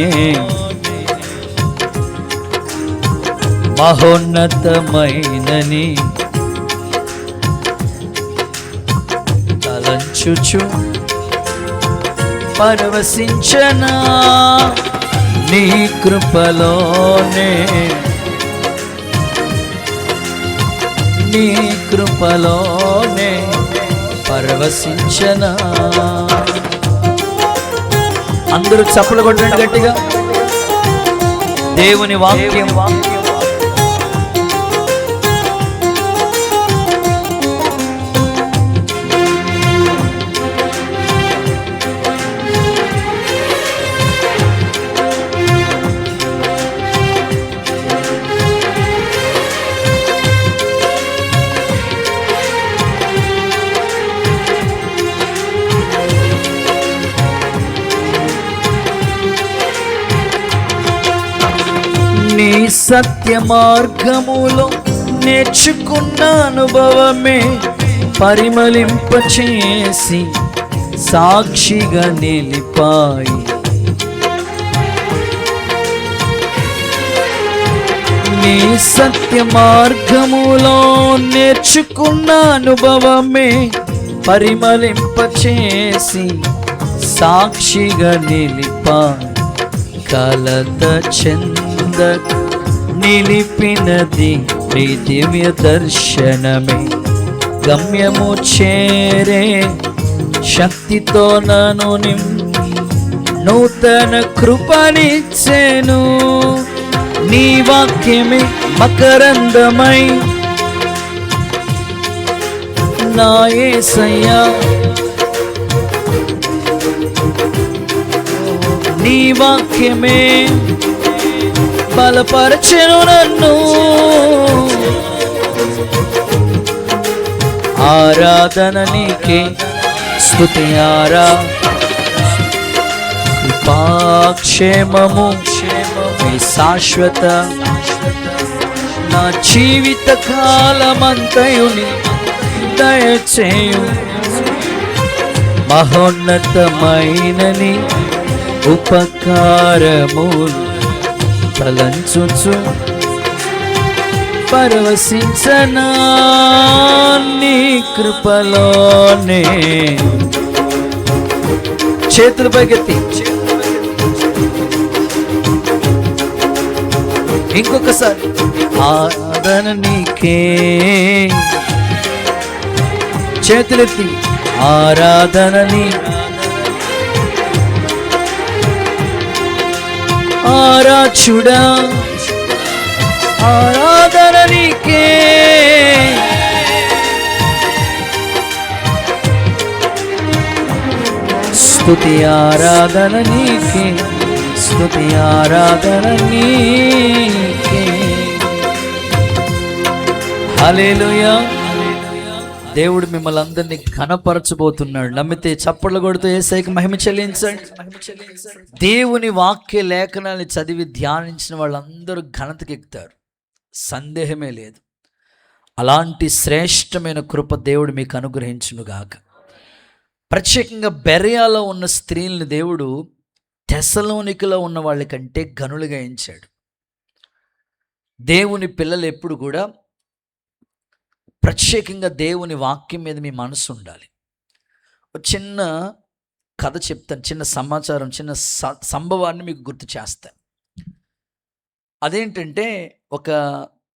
మహోన్నతమైనని తలంచుచు పరవశించనా నీ కృపలోనే, నీ కృపలోనే పరవశించనా. అందరూ చప్పలు కొట్టండి గట్టిగా. దేవుని వాక్యం నీ సత్య మార్గములో నేర్చుకున్న అనుభవమే పరిమళింపచేసి సాక్షిగా నిలిపాయి. నీ సత్య మార్గములో నేర్చుకున్న అనుభవమే పరిమళింపచేసి సాక్షిగా నిలిపాయి. కలత చెంద నిలిపినది నీ దివ్య దర్శనమే, గమ్యము చేరే శక్తితో నన్ను నూతన కృపనిచ్చెను. నీ వాక్యమే మకరందమై నా యేసయ్యా, నీ వాక్యమే బలపరచెను నన్ను. ఆరాధన నీకే, స్తుతి కృపాక్షేమము మీ శాశ్వత నా జీవిత కాలమంతయుని దయచేయు. మహోన్నతమైనని ఉపకారములు తలంచుచు పరవశించనా నీ కృపలోనే. చేతులు పైకెత్తి ఇంకొకసారి ఆరాధన నీకే. చేతులెత్తి ఆరాధన నీ ఆరాచుడా, ఆరాధన నీకే. స్తుతి ఆరాధన నీకే, స్తుతి ఆరాధన నీకే. హల్లెలూయా, దేవుడు మిమ్మల్ని అందరినీ ఘనపరచబోతున్నాడు. నమ్మితే చప్పట్లు కొడుతూ యేసయ్యకి మహిమ చెల్లించండి. దేవుని వాక్య లేఖనాన్ని చదివి ధ్యానించిన వాళ్ళందరూ ఘనతకి ఎక్కుతారు, సందేహమే లేదు. అలాంటి శ్రేష్టమైన కృప దేవుడు మీకు అనుగ్రహించునుగాక. ప్రత్యేకంగా బెరయాలో ఉన్న స్త్రీలను దేవుడు తెస్సలోనికలో ఉన్న వాళ్ళ కంటే ఘనులుగా ఎంచాడు. దేవుని పిల్లలు ఎప్పుడు కూడా ప్రత్యేకంగా దేవుని వాక్యం మీద మీ మనసు ఉండాలి. ఒక చిన్న కథ చెప్తాను, చిన్న సమాచారం, చిన్న సంభవాన్ని మీకు గుర్తు చేస్తాను. అదేంటంటే, ఒక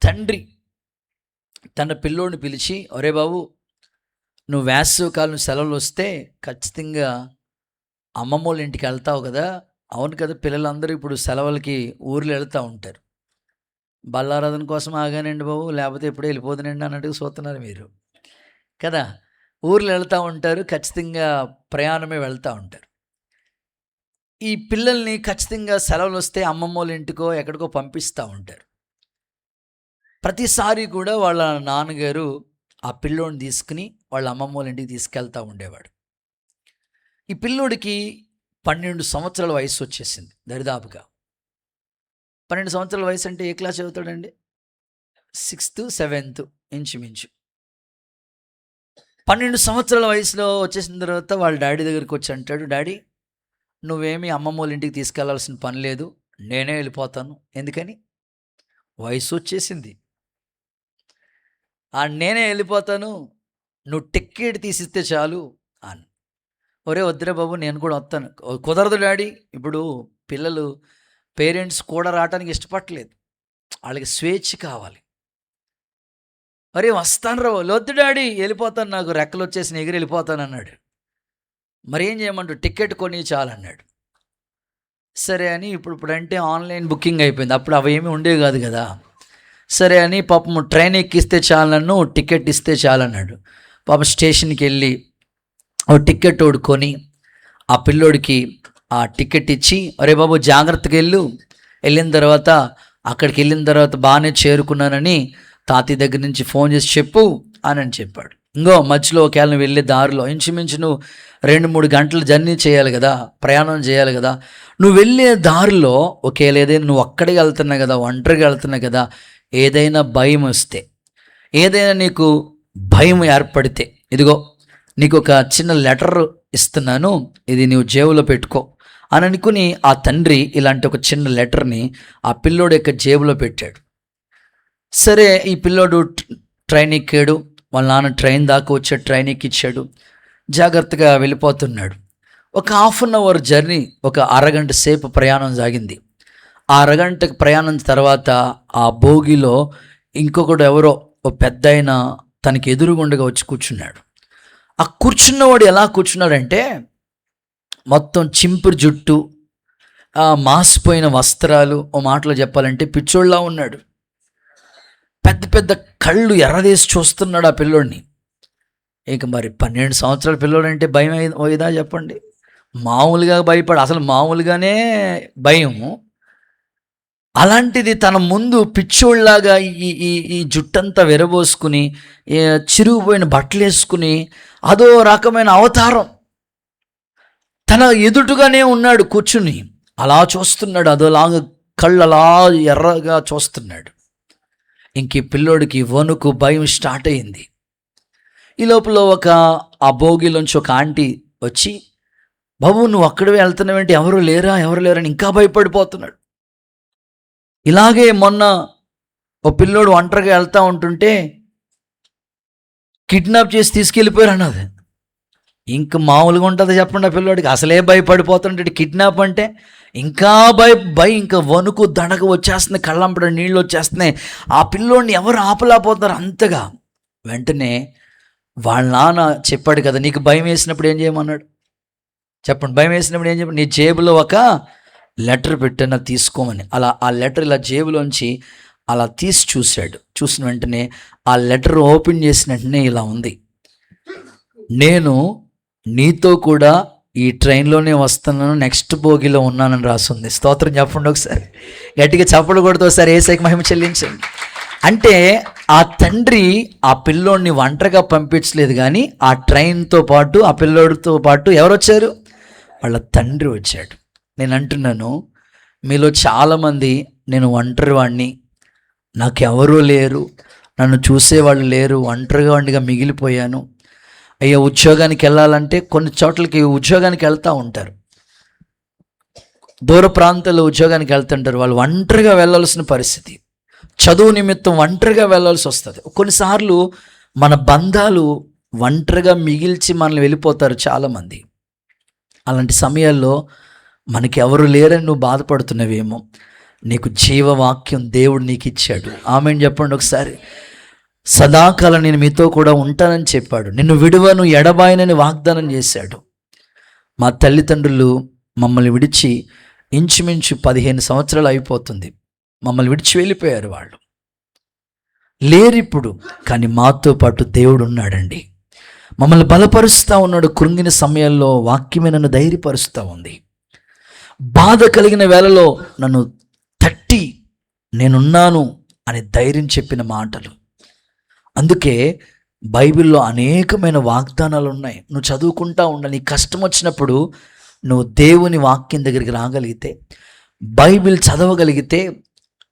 తండ్రి తన పిల్లోడిని పిలిచి, ఒరే బాబు, నువ్వు వేసవికాలం సెలవులు వస్తే ఖచ్చితంగా అమ్మమ్మ వాళ్ళ ఇంటికి వెళ్తావు కదా. అవును కదా, పిల్లలందరూ ఇప్పుడు సెలవులకి ఊర్లు వెళ్తూ ఉంటారు. బల్లారాధన కోసం ఆగానండి బాబు, లేకపోతే ఎప్పుడే వెళ్ళిపోతానండి అన్నట్టుగా చూస్తున్నారు మీరు కదా. ఊర్లు వెళ్తూ ఉంటారు, ఖచ్చితంగా ప్రయాణమే వెళ్తూ ఉంటారు. ఈ పిల్లల్ని ఖచ్చితంగా సెలవులు వస్తే అమ్మమ్మ వాళ్ళ ఇంటికో ఎక్కడికో పంపిస్తూ ఉంటారు. ప్రతిసారి కూడా వాళ్ళ నాన్నగారు ఆ పిల్లోడిని తీసుకుని వాళ్ళ అమ్మమ్మ వాళ్ళ ఇంటికి తీసుకెళ్తూ ఉండేవాడు. ఈ పిల్లోడికి 12 సంవత్సరాల వయసు వచ్చేసింది దరిదాపుగా. 12 సంవత్సరాల వయసు అంటే ఏ క్లాస్ చదువుతాడండి? 6th 7th ఇంచుమించు. 12 సంవత్సరాల వయసులో వచ్చేసిన తర్వాత వాళ్ళ డాడీ దగ్గరికి వచ్చి అంటాడు, డాడీ, నువ్వేమీ అమ్మమ్మ వాళ్ళ ఇంటికి తీసుకెళ్లాల్సిన పని లేదు, నేనే వెళ్ళిపోతాను. ఎందుకని? వయసు వచ్చేసింది. నేనే వెళ్ళిపోతాను, నువ్వు టికెట్ తీసిస్తే చాలు అని. ఒరే వద్దురే బాబు, నేను కూడా వస్తాను. కుదరదు డాడీ, ఇప్పుడు పిల్లలు పేరెంట్స్ కూడా రావడానికి ఇష్టపడలేదు, వాళ్ళకి స్వేచ్ఛ కావాలి. అరే వస్తాను రా, వద్దు డాడీ, వెళ్ళిపోతాను, నాకు రెక్కలు వచ్చేసి ఎగిరి వెళ్ళిపోతాను అన్నాడు. మరి ఏం చేయమంటాడు? టికెట్ కొని చాలన్నాడు. సరే అని ఇప్పుడంటే ఆన్లైన్ బుకింగ్ అయిపోయింది, అప్పుడు అవి ఏమీ ఉండేవి కాదు కదా. సరే అని పాపం ట్రైన్ ఎక్కిస్తే చాలన్ను, టికెట్ ఇస్తే చాలన్నాడు. పాపం స్టేషన్కి వెళ్ళి ఓ టికెట్ కొని ఆ పిల్లోడికి ఆ టికెట్ ఇచ్చి, అరే బాబు జాగ్రత్తగా వెళ్ళిన తర్వాత అక్కడికి వెళ్ళిన తర్వాత బాగానే చేరుకున్నానని తాతయ్య దగ్గర నుంచి ఫోన్ చేసి చెప్పు అని చెప్పాడు. ఇంకో మధ్యలో ఒకవేళ నువ్వు వెళ్ళే దారిలో ఇంచుమించు నువ్వు 2-3 గంటలు జర్నీ చేయాలి కదా, ప్రయాణం చేయాలి కదా. నువ్వు వెళ్ళే దారిలో ఒకవేళ ఏదైనా నువ్వు అక్కడికి వెళ్తున్నావు కదా, ఒంటరిగా వెళ్తున్నావు కదా, ఏదైనా భయం వస్తే, ఏదైనా నీకు భయం ఏర్పడితే, ఇదిగో నీకు ఒక చిన్న లెటర్ ఇస్తున్నాను, ఇది నువ్వు జేబులో పెట్టుకో అని అనుకుని ఆ తండ్రి ఇలాంటి ఒక చిన్న లెటర్ని ఆ పిల్లోడు యొక్క జేబులో పెట్టాడు. సరే ఈ పిల్లోడు ట్రైన్ ఎక్కాడు, వాళ్ళ నాన్న ట్రైన్ దాకా వచ్చాడు, ట్రైన్ ఎక్కిచ్చాడు, జాగ్రత్తగా వెళ్ళిపోతున్నాడు. ఒక 1/2 అవర్ జర్నీ, ఒక అరగంట సేపు ప్రయాణం సాగింది. ఆ అరగంట ప్రయాణం తర్వాత ఆ భోగిలో ఇంకొకడు ఎవరో ఓ పెద్ద ఆయన తనకి ఎదురుగుండగా వచ్చి కూర్చున్నాడు. ఆ కూర్చున్నవాడు ఎలా కూర్చున్నాడంటే, మొత్తం చింపురు జుట్టు, మాసిపోయిన వస్త్రాలు, ఓ మాటలో చెప్పాలంటే పిచ్చోళ్ళలా ఉన్నాడు. పెద్ద పెద్ద కళ్ళు ఎర్రదేసి చూస్తున్నాడు ఆ పిల్లోడిని. ఇక మరి 12 సంవత్సరాల పిల్లోడు అంటే భయం ఇదా చెప్పండి? మామూలుగా అసలు మామూలుగానే భయము. అలాంటిది తన ముందు పిచ్చోళ్ళలాగా ఈ జుట్టంతా విరబోసుకుని, చిరిగిపోయిన బట్టలు వేసుకుని, అదో రకమైన అవతారం తన ఎదుటుగానే ఉన్నాడు కూర్చుని. అలా చూస్తున్నాడు, అదోలాగా కళ్ళు అలా ఎర్రగా చూస్తున్నాడు. ఇంక ఈ పిల్లోడికి వణుకు, భయం స్టార్ట్ అయింది. ఈ లోపల ఆ భోగిలోంచి ఒక ఆంటీ వచ్చి, బాబు నువ్వు అక్కడికి వెళ్తున్నావేంటి, ఎవరు లేరా అని ఇంకా భయపడిపోతున్నాడు. ఇలాగే మొన్న ఓ పిల్లోడు ఒంటరిగా వెళ్తూ ఉంటుంటే కిడ్నాప్ చేసి తీసుకెళ్ళిపోయారు అన్నది. ఇంక మామూలుగా ఉంటుంది చెప్పండి? ఆ పిల్లోడికి అసలే భయపడిపోతుంటాడు. కిడ్నాప్ అంటే ఇంకా భయం, ఇంకా వణుకు దడక వచ్చేస్తుంది, కళ్ళంపడ నీళ్ళు వచ్చేస్తున్నాయి. ఆ పిల్లోడిని ఎవరు ఆపలేకపోతున్నారు అంతగా. వెంటనే వాళ్ళ నాన్న చెప్పాడు కదా, నీకు భయం వేసినప్పుడు ఏం చేయమన్నాడు చెప్పండి? భయం వేసినప్పుడు ఏం చెప్పండి? నీ జేబులో ఒక లెటర్ పెట్టిన తీసుకోమని. అలా ఆ లెటర్ ఇలా జేబులోంచి అలా తీసి చూశాడు. చూసిన వెంటనే ఆ లెటర్ ఓపెన్ చేసిన వెంటనే ఇలా ఉంది, నేను నీతో కూడా ఈ ట్రైన్లోనే వస్తున్నాను, నెక్స్ట్ భోగిలో ఉన్నానని రాసింది. స్తోత్రం చెప్పండి ఒకసారి, గట్టిగా చప్పట్లు కొడుతూ ఒకసారి యేసయ్యకి మహిమ చెల్లించండి. అంటే ఆ తండ్రి ఆ పిల్లోడిని ఒంటరిగా పంపించలేదు, కానీ ఆ ట్రైన్తో పాటు ఆ పిల్లోడితో పాటు ఎవరు వచ్చారు? వాళ్ళ తండ్రి వచ్చాడు. నేను అంటున్నాను, మీలో చాలామంది నేను ఒంటరి వాడిని, నాకెవరూ లేరు, నన్ను చూసేవాళ్ళు లేరు, ఒంటరిగా మిగిలిపోయాను, అయ్యో ఉద్యోగానికి వెళ్ళాలంటే కొన్ని చోట్లకి ఉద్యోగానికి వెళ్తూ ఉంటారు, దూర ప్రాంతాల్లో ఉద్యోగానికి వెళ్తుంటారు, వాళ్ళు ఒంటరిగా వెళ్ళాల్సిన పరిస్థితి, చదువు నిమిత్తం ఒంటరిగా వెళ్ళాల్సి వస్తుంది. కొన్నిసార్లు మన బంధాలు ఒంటరిగా మిగిల్చి మనల్ని వెళ్ళిపోతారు చాలామంది. అలాంటి సమయాల్లో మనకి ఎవరు లేరని నువ్వు బాధపడుతున్నవేమో, నీకు జీవవాక్యం దేవుడు నీకు ఇచ్చాడు. ఆమెను చెప్పండి ఒకసారి. సదాకాలం నేను మీతో కూడా ఉంటానని చెప్పాడు, నిన్ను విడువను ఎడబాయనని వాగ్దానం చేశాడు. మా తల్లిదండ్రులు మమ్మల్ని విడిచి ఇంచుమించు 15 సంవత్సరాలు అయిపోతుంది, మమ్మల్ని విడిచి వెళ్ళిపోయారు. వాళ్ళు లేరిప్పుడు, కానీ మాతో పాటు దేవుడు ఉన్నాడండి. మమ్మల్ని బలపరుస్తూ ఉన్నాడు. కృంగిన సమయాల్లో వాక్యమే నన్ను ధైర్యపరుస్తూ ఉంది. బాధ కలిగిన వేళలో నన్ను తట్టి నేనున్నాను అని ధైర్యం చెప్పిన మాటలు. అందుకే బైబిల్లో అనేకమైన వాగ్దానాలు ఉన్నాయి. నువ్వు చదువుకుంటా ఉండాలి. నీ కష్టం వచ్చినప్పుడు నువ్వు దేవుని వాక్యం దగ్గరికి రాగలిగితే, బైబిల్ చదవగలిగితే,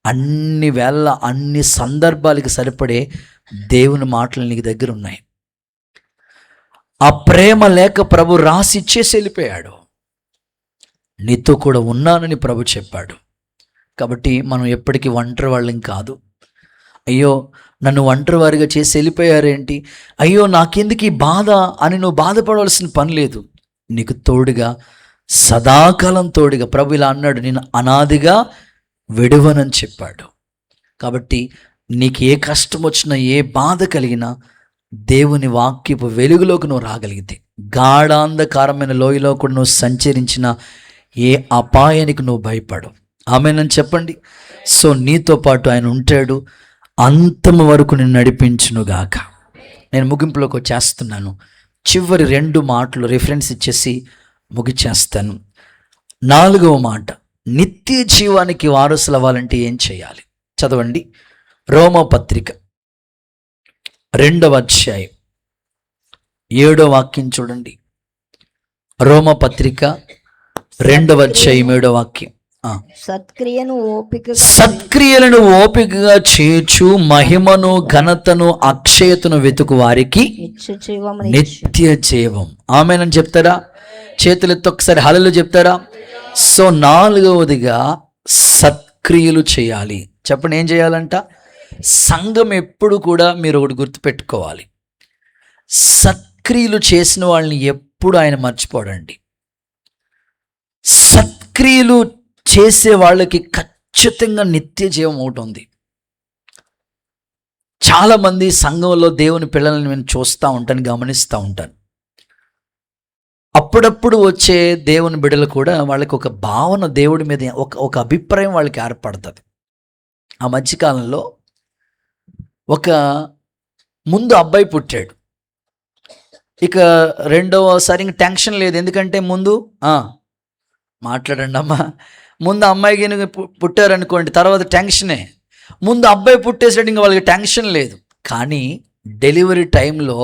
అన్ని వేళ అన్ని సందర్భాలకి సరిపడే దేవుని మాటలు నీకు దగ్గర ఉన్నాయి. ఆ ప్రేమ లేక ప్రభు రాసి ఇచ్చేసి వెళ్ళిపోయాడు. నీతో కూడా ఉన్నానని ప్రభు చెప్పాడు. కాబట్టి మనం ఎప్పటికీ ఒంటరి వాళ్ళం కాదు. అయ్యో నన్ను ఒంటరి వారిగా చేసి వెళ్ళిపోయారేంటి, అయ్యో నాకెందుకు ఈ బాధ అని నువ్వు బాధపడవలసిన పని లేదు. నీకు తోడుగా, సదాకాలం తోడుగా ప్రభు ఇలా అన్నాడు, నేను అనాదిగా విడువనని చెప్పాడు. కాబట్టి నీకు ఏ కష్టం వచ్చినా, ఏ బాధ కలిగినా, దేవుని వాక్యపు వెలుగులోకి నువ్వు రాగలిగితే, గాఢాంధకారమైన లోయలో కూడా నువ్వు సంచరించిన ఏ అపాయానికి నువ్వు భయపడు. ఆమేనని చెప్పండి. సో నీతో పాటు ఆయన ఉంటాడు, అంతము వరకు నేను నడిపించునుగాక. నేను ముగింపులోకి వచ్చేస్తున్నాను. చివరి 2 మాటలు రిఫరెన్స్ ఇచ్చేసి ముగిచేస్తాను. 4వ మాట, నిత్య జీవానికి వారసులు అవ్వాలంటే ఏం చేయాలి? చదవండి. రోమపత్రిక 2వ అధ్యాయం 7వ వాక్యం చూడండి. రోమపత్రిక 2వ అధ్యాయం 7వ వాక్యం. సత్క్రియలను ఓపికగా చేర్చు మహిమను ఘనతను అక్షయతను వెతుకు వారికి నిత్య జీవం. ఆమేనని చెప్తారా? చేతులెత్తి ఒకసారి హల్లెలూయా చెప్తారా? సో 4వదిగా సత్క్రియలు చేయాలి. చెప్పండి, ఏం చేయాలంట? సంఘం ఎప్పుడు కూడా మీరు ఒకటి గుర్తుపెట్టుకోవాలి, సత్క్రియలు చేసిన వాళ్ళని ఎప్పుడు ఆయన మర్చిపోడండి. సత్క్రియలు చేసే వాళ్ళకి ఖచ్చితంగా నిత్య జీవం ఒకటి ఉంది. చాలామంది సంఘంలో దేవుని పిల్లల్ని నేను చూస్తూ ఉంటాను, గమనిస్తూ ఉంటాను. అప్పుడప్పుడు వచ్చే దేవుని బిడ్డలు కూడా వాళ్ళకి ఒక భావన దేవుడి మీద, ఒక అభిప్రాయం వాళ్ళకి ఏర్పడుతుంది. ఆ మధ్యకాలంలో ఒక ముందు అబ్బాయి పుట్టాడు. ఇక రెండవసారి ఇంక టెన్షన్ లేదు, ఎందుకంటే ముందు మాట్లాడండి అమ్మా, ముందు అమ్మాయికి పుట్టారనుకోండి, తర్వాత టెన్షనే. ముందు అబ్బాయి పుట్టేసాడు, ఇంకా వాళ్ళకి టెన్షన్ లేదు. కానీ డెలివరీ టైంలో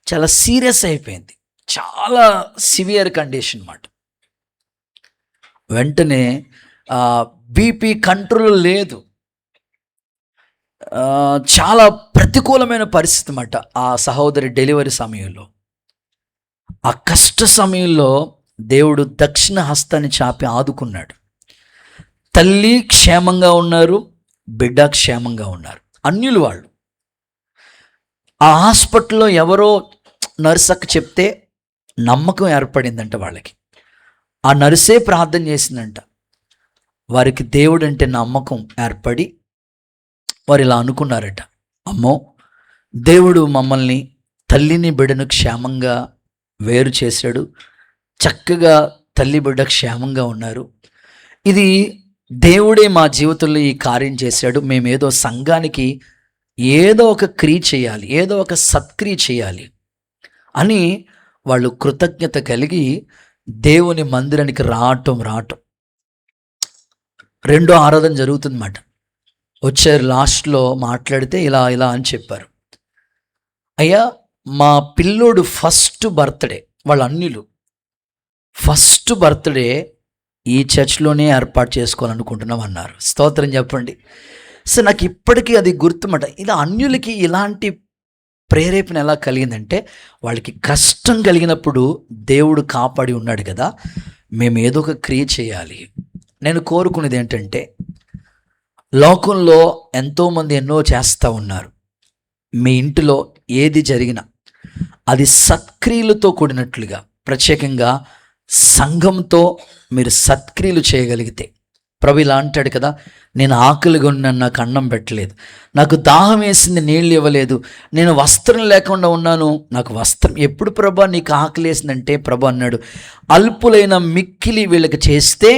చాలా సీరియస్ అయిపోయింది, చాలా సివియర్ కండిషన్ అన్నమాట. వెంటనే బీపీ కంట్రోల్ లేదు, చాలా ప్రతికూలమైన పరిస్థితి అన్నమాట ఆ సహోదరి డెలివరీ సమయంలో. ఆ కష్ట సమయంలో దేవుడు దక్షిణ హస్తాన్ని చాపి ఆదుకున్నాడు. తల్లి క్షేమంగా ఉన్నారు, బిడ్డ క్షేమంగా ఉన్నారు. అన్యులు వాళ్ళు. ఆ హాస్పిటల్లో ఎవరో నర్సక్క చెప్తే నమ్మకం ఏర్పడిందంట వాళ్ళకి. ఆ నర్సే ప్రార్థన చేసిందంట. వారికి దేవుడు అంటే నమ్మకం ఏర్పడి వారు ఇలా అనుకున్నారట, అమ్మో దేవుడు మమ్మల్ని, తల్లిని బిడ్డను క్షేమంగా వేరు చేశాడు, చక్కగా తల్లి బిడ్డ క్షేమంగా ఉన్నారు, ఇది దేవుడే మా జీవితంలో ఈ కార్యం చేశాడు, మేమేదో సంఘానికి ఏదో ఒక క్రియ చేయాలి, ఏదో ఒక సత్క్రియ చేయాలి అని వాళ్ళు కృతజ్ఞత కలిగి దేవుని మందిరానికి రావటం రెండో ఆరాధన జరుగుతుందన్నమాట. వచ్చారు, లాస్ట్లో మాట్లాడితే ఇలా ఇలా అని చెప్పారు. అయ్యా, మా పిల్లోడు ఫస్ట్ బర్త్డే, వాళ్ళ అన్యులు ఫస్ట్ బర్త్డే ఈ చర్చ్లోనే ఏర్పాటు చేసుకోవాలనుకుంటున్నాం అన్నారు. స్తోత్రం చెప్పండి. సో నాకు ఇప్పటికీ అది గుర్తుమాట. ఇలా అన్యులకి ఇలాంటి ప్రేరేపణ ఎలా కలిగిందంటే, వాళ్ళకి కష్టం కలిగినప్పుడు దేవుడు కాపాడి ఉన్నాడు కదా, మేము ఏదో ఒక క్రియ చేయాలి. నేను కోరుకునేది ఏంటంటే, లోకంలో ఎంతోమంది ఎన్నో చేస్తూ ఉన్నారు. మీ ఇంటిలో ఏది జరిగినా అది సత్క్రియలతో కూడినట్లుగా, ప్రత్యేకంగా సంఘంతో మీరు సత్క్రియలు చేయగలిగితే, ప్రభు ఇలా అంటాడు కదా, నేను ఆకలిగా ఉన్నాను, నాకు అన్నం పెట్టలేదు, నాకు దాహం వేసింది, నీళ్ళు ఇవ్వలేదు, నేను వస్త్రం లేకుండా ఉన్నాను, నాకు వస్త్రం. ఎప్పుడు ప్రభా నీకు ఆకలి వేసిందంటే, ప్రభు అన్నాడు, అల్పులైన మిక్కిలి వీళ్ళకి చేస్తే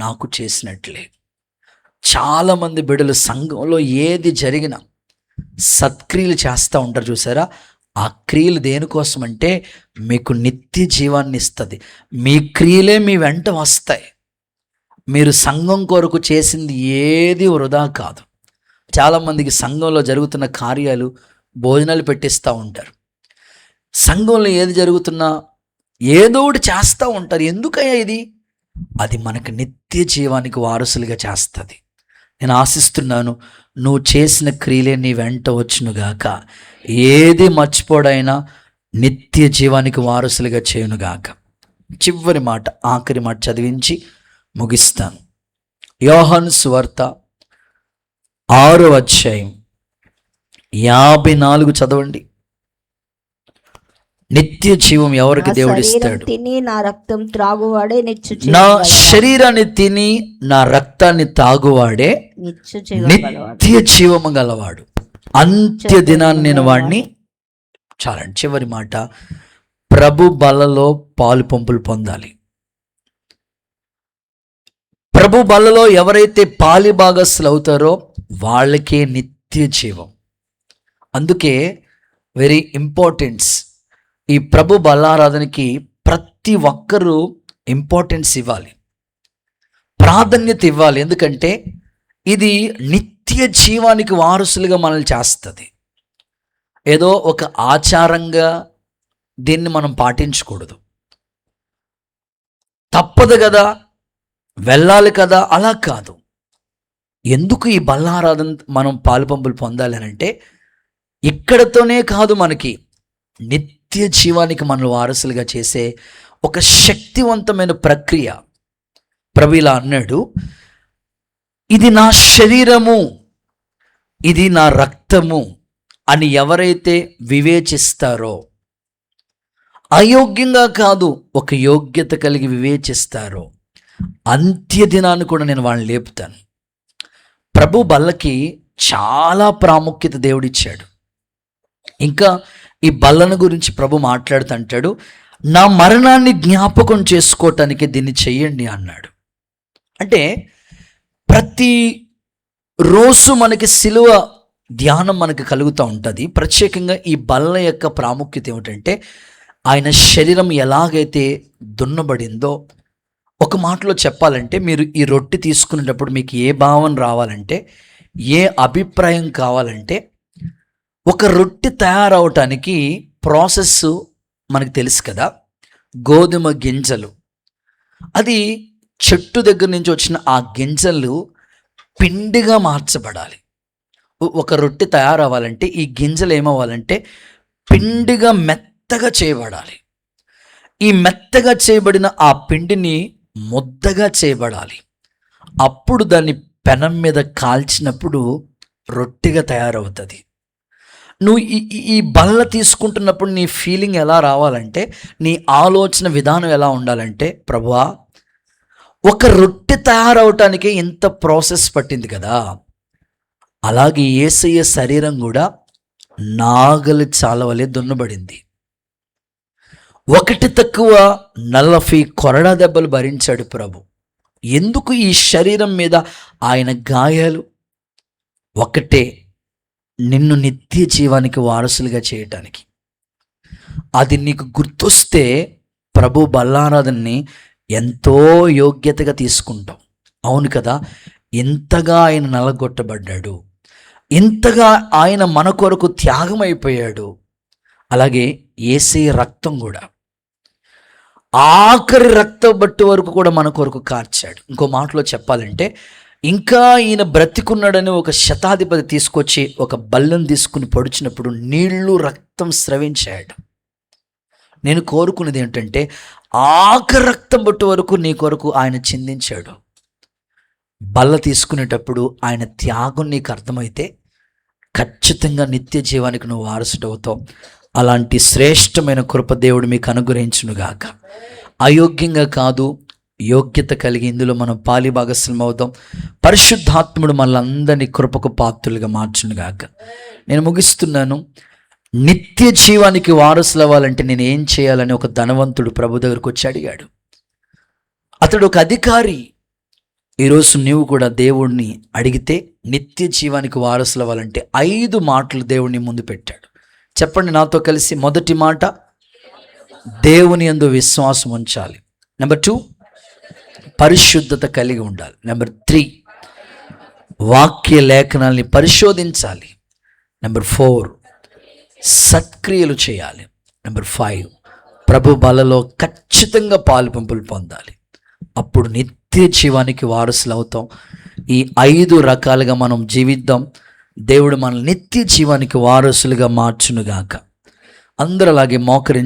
నాకు చేసినట్లే. చాలామంది బిడ్డలు సంఘంలో ఏది జరిగినా సత్క్రియలు చేస్తూ ఉంటారు చూసారా. ఆ క్రియలు దేనికోసం అంటే మీకు నిత్య జీవాన్ని ఇస్తుంది. మీ క్రియలే మీ వెంట వస్తాయి. మీరు సంఘం కొరకు చేసింది ఏది వృధా కాదు. చాలామందికి సంఘంలో జరుగుతున్న కార్యాలు భోజనాలు పెట్టిస్తూ ఉంటారు. సంఘంలో ఏది జరుగుతున్నా ఏదో ఒకటి చేస్తూ ఉంటారు. ఎందుకయ్యా ఇది? అది మనకు నిత్య జీవానికి వారసులుగా చేస్తుంది. నేను ఆశిస్తున్నాను, నువ్వు చేసిన క్రియలే నీ వెంట వచ్చునుగాక, ఏది మర్చిపోడైనా నిత్య జీవానికి వారసులుగా చేయునుగాక. చివరి మాట, ఆఖరి మాట చదివించి ముగిస్తాను. యోహాను సువార్త 6వ అధ్యాయం 54 చదవండి. నిత్య జీవం ఎవరికి దేవుడిస్తాడు? తిని నా రక్తం త్రాగువాడే నా శరీరాన్ని తిని నా రక్తాన్ని తాగువాడే నిత్య జీవము గలవాడు, అంత్య దినాన్ని నేను వాడిని. చాలండి. చివరి మాట, ప్రభు బలలో పాలు పంపులు పొందాలి. ప్రభు బలలో ఎవరైతే పాలి భాగస్తులు అవుతారో వాళ్ళకే నిత్య జీవం. అందుకే వెరీ ఇంపార్టెన్స్, ఈ ప్రభు బలారాధనకి ప్రతి ఒక్కరూ ఇంపార్టెన్స్ ఇవ్వాలి, ప్రాధాన్యత ఇవ్వాలి. ఎందుకంటే ఇది నిత్య జీవానికి వారసులుగా మనల్ని చేస్తుంది. ఏదో ఒక ఆచారంగా దీన్ని మనం పాటించకూడదు. తప్పదు కదా, వెళ్ళాలి కదా, అలా కాదు. ఎందుకు ఈ బల్లారాధన మనం పాలుపంపులు పొందాలి అని అంటే, ఇక్కడతోనే కాదు, మనకి నిత్య జీవానికి మనల్ని వారసులుగా చేసే ఒక శక్తివంతమైన ప్రక్రియ. ప్రభు ఇలా అన్నాడు, ఇది నా శరీరము, ఇది నా రక్తము అని ఎవరైతే వివేచిస్తారో, అయోగ్యంగా కాదు, ఒక యోగ్యత కలిగి వివేచిస్తారో, అంత్య దినాన్ని కూడా నేను వాళ్ళని లేపుతాను. ప్రభు బల్లకి చాలా ప్రాముఖ్యత దేవుడిచ్చాడు. ఇంకా ఈ బల్లను గురించి ప్రభు మాట్లాడుతుంటాడు, నా మరణాన్ని జ్ఞాపకం చేసుకోవటానికి దీన్ని చెయ్యండి అన్నాడు. అంటే ప్రతి రోజు మనకి సిలువ ధ్యానం మనకి కలుగుతూ ఉంటుంది. ప్రత్యేకంగా ఈ బల్ల యొక్క ప్రాముఖ్యత ఏమిటంటే, ఆయన శరీరం ఎలాగైతే దున్నబడిందో, ఒక మాటలో చెప్పాలంటే, మీరు ఈ రొట్టె తీసుకునేటప్పుడు మీకు ఏ భావన రావాలంటే, ఏ అభిప్రాయం కావాలంటే, ఒక రొట్టె తయారవటానికి ప్రాసెస్ మనకు తెలుసు కదా. గోధుమ గింజలు, అది చెట్టు దగ్గర నుంచి వచ్చిన ఆ గింజలు పిండిగా మార్చబడాలి. ఒక రొట్టె తయారవ్వాలంటే ఈ గింజలు ఏమవ్వాలంటే పిండిగా మెత్తగా చేయబడాలి. ఈ మెత్తగా చేయబడిన ఆ పిండిని ముద్దగా చేయబడాలి. అప్పుడు దాన్ని పెనం మీద కాల్చినప్పుడు రొట్టెగా తయారవుతుంది. నువ్వు ఈ బల్ల తీసుకుంటున్నప్పుడు నీ ఫీలింగ్ ఎలా రావాలంటే, నీ ఆలోచన విధానం ఎలా ఉండాలంటే, ప్రభువా, ఒక రొట్టె తయారవటానికి ఇంత ప్రాసెస్ పట్టింది కదా, అలాగే యేసయ్య శరీరం కూడా నాగలి చాలవలే దున్నబడింది. ఒకటి తక్కువ 40 కొరడా దెబ్బలు భరించాడు ప్రభు. ఎందుకు? ఈ శరీరం మీద ఆయన గాయాలు ఒకటే, నిన్ను నిత్య జీవానికి వారసులుగా చేయటానికి. అది నీకు గుర్తొస్తే ప్రభు బల్లారాధనని ఎంతో యోగ్యతగా తీసుకుంటాం. అవును కదా, ఎంతగా ఆయన నలగొట్టబడ్డాడు, ఎంతగా ఆయన మన కొరకు త్యాగం అయిపోయాడు. అలాగే యేసయ్య రక్తం కూడా ఆఖరి రక్త బట్టు వరకు కూడా మన కొరకు కార్చాడు. ఇంకో మాటలో చెప్పాలంటే, ఇంకా ఈయన బ్రతికున్నాడని ఒక శతాధిపతి తీసుకొచ్చి ఒక బల్లం తీసుకుని పొడిచినప్పుడు నీళ్లు రక్తం స్రవించాడు. నేను కోరుకునేది ఏంటంటే, ఆఖరి రక్తం బట్టు వరకు నీ కొరకు ఆయన చిందించాడు. బల్ల తీసుకునేటప్పుడు ఆయన త్యాగం నీకు అర్థమైతే ఖచ్చితంగా నిత్య జీవానికి నువ్వు వారసుడవుతావు. అలాంటి శ్రేష్టమైన కృప దేవుడు మీకు అనుగ్రహించునుగాక. అయోగ్యంగా కాదు, యోగ్యత కలిగి ఇందులో మనం పాలి భాగస్వామ్యం అవుతాం. పరిశుద్ధాత్ముడు మనల్ని కృపకు పాత్రులుగా మార్చునుగాక. నేను ముగిస్తున్నాను. నిత్య జీవానికి వారసులు అవ్వాలంటే నేను ఏం చేయాలని ఒక ధనవంతుడు ప్రభు దగ్గరకు వచ్చి అడిగాడు. అతడు ఒక అధికారి. ఈరోజు నీవు కూడా దేవుణ్ణి అడిగితే నిత్య జీవానికి వారసులు అవ్వాలంటే 5 మాటలు దేవుడిని ముందు పెట్టాడు. చెప్పండి నాతో కలిసి. మొదటి మాట, దేవుని యందు విశ్వాసం ఉంచాలి. నెంబర్ 2, పరిశుద్ధత కలిగి ఉండాలి. నెంబర్ 3, వాక్య లేఖనాల్ని పరిశోధించాలి. నెంబర్ 4, సత్క్రియలు చేయాలి. నెంబర్ 5, ప్రభు బలలో ఖచ్చితంగా పాలు పంపులు పొందాలి. అప్పుడు నిత్య జీవానికి వారసులు అవుతాం. ఈ 5 రకాలుగా మనం జీవిద్దాం. దేవుడు మన నిత్య జీవానికి వారసులుగా మార్చునుగాక. అందరూ అలాగే మోకరించి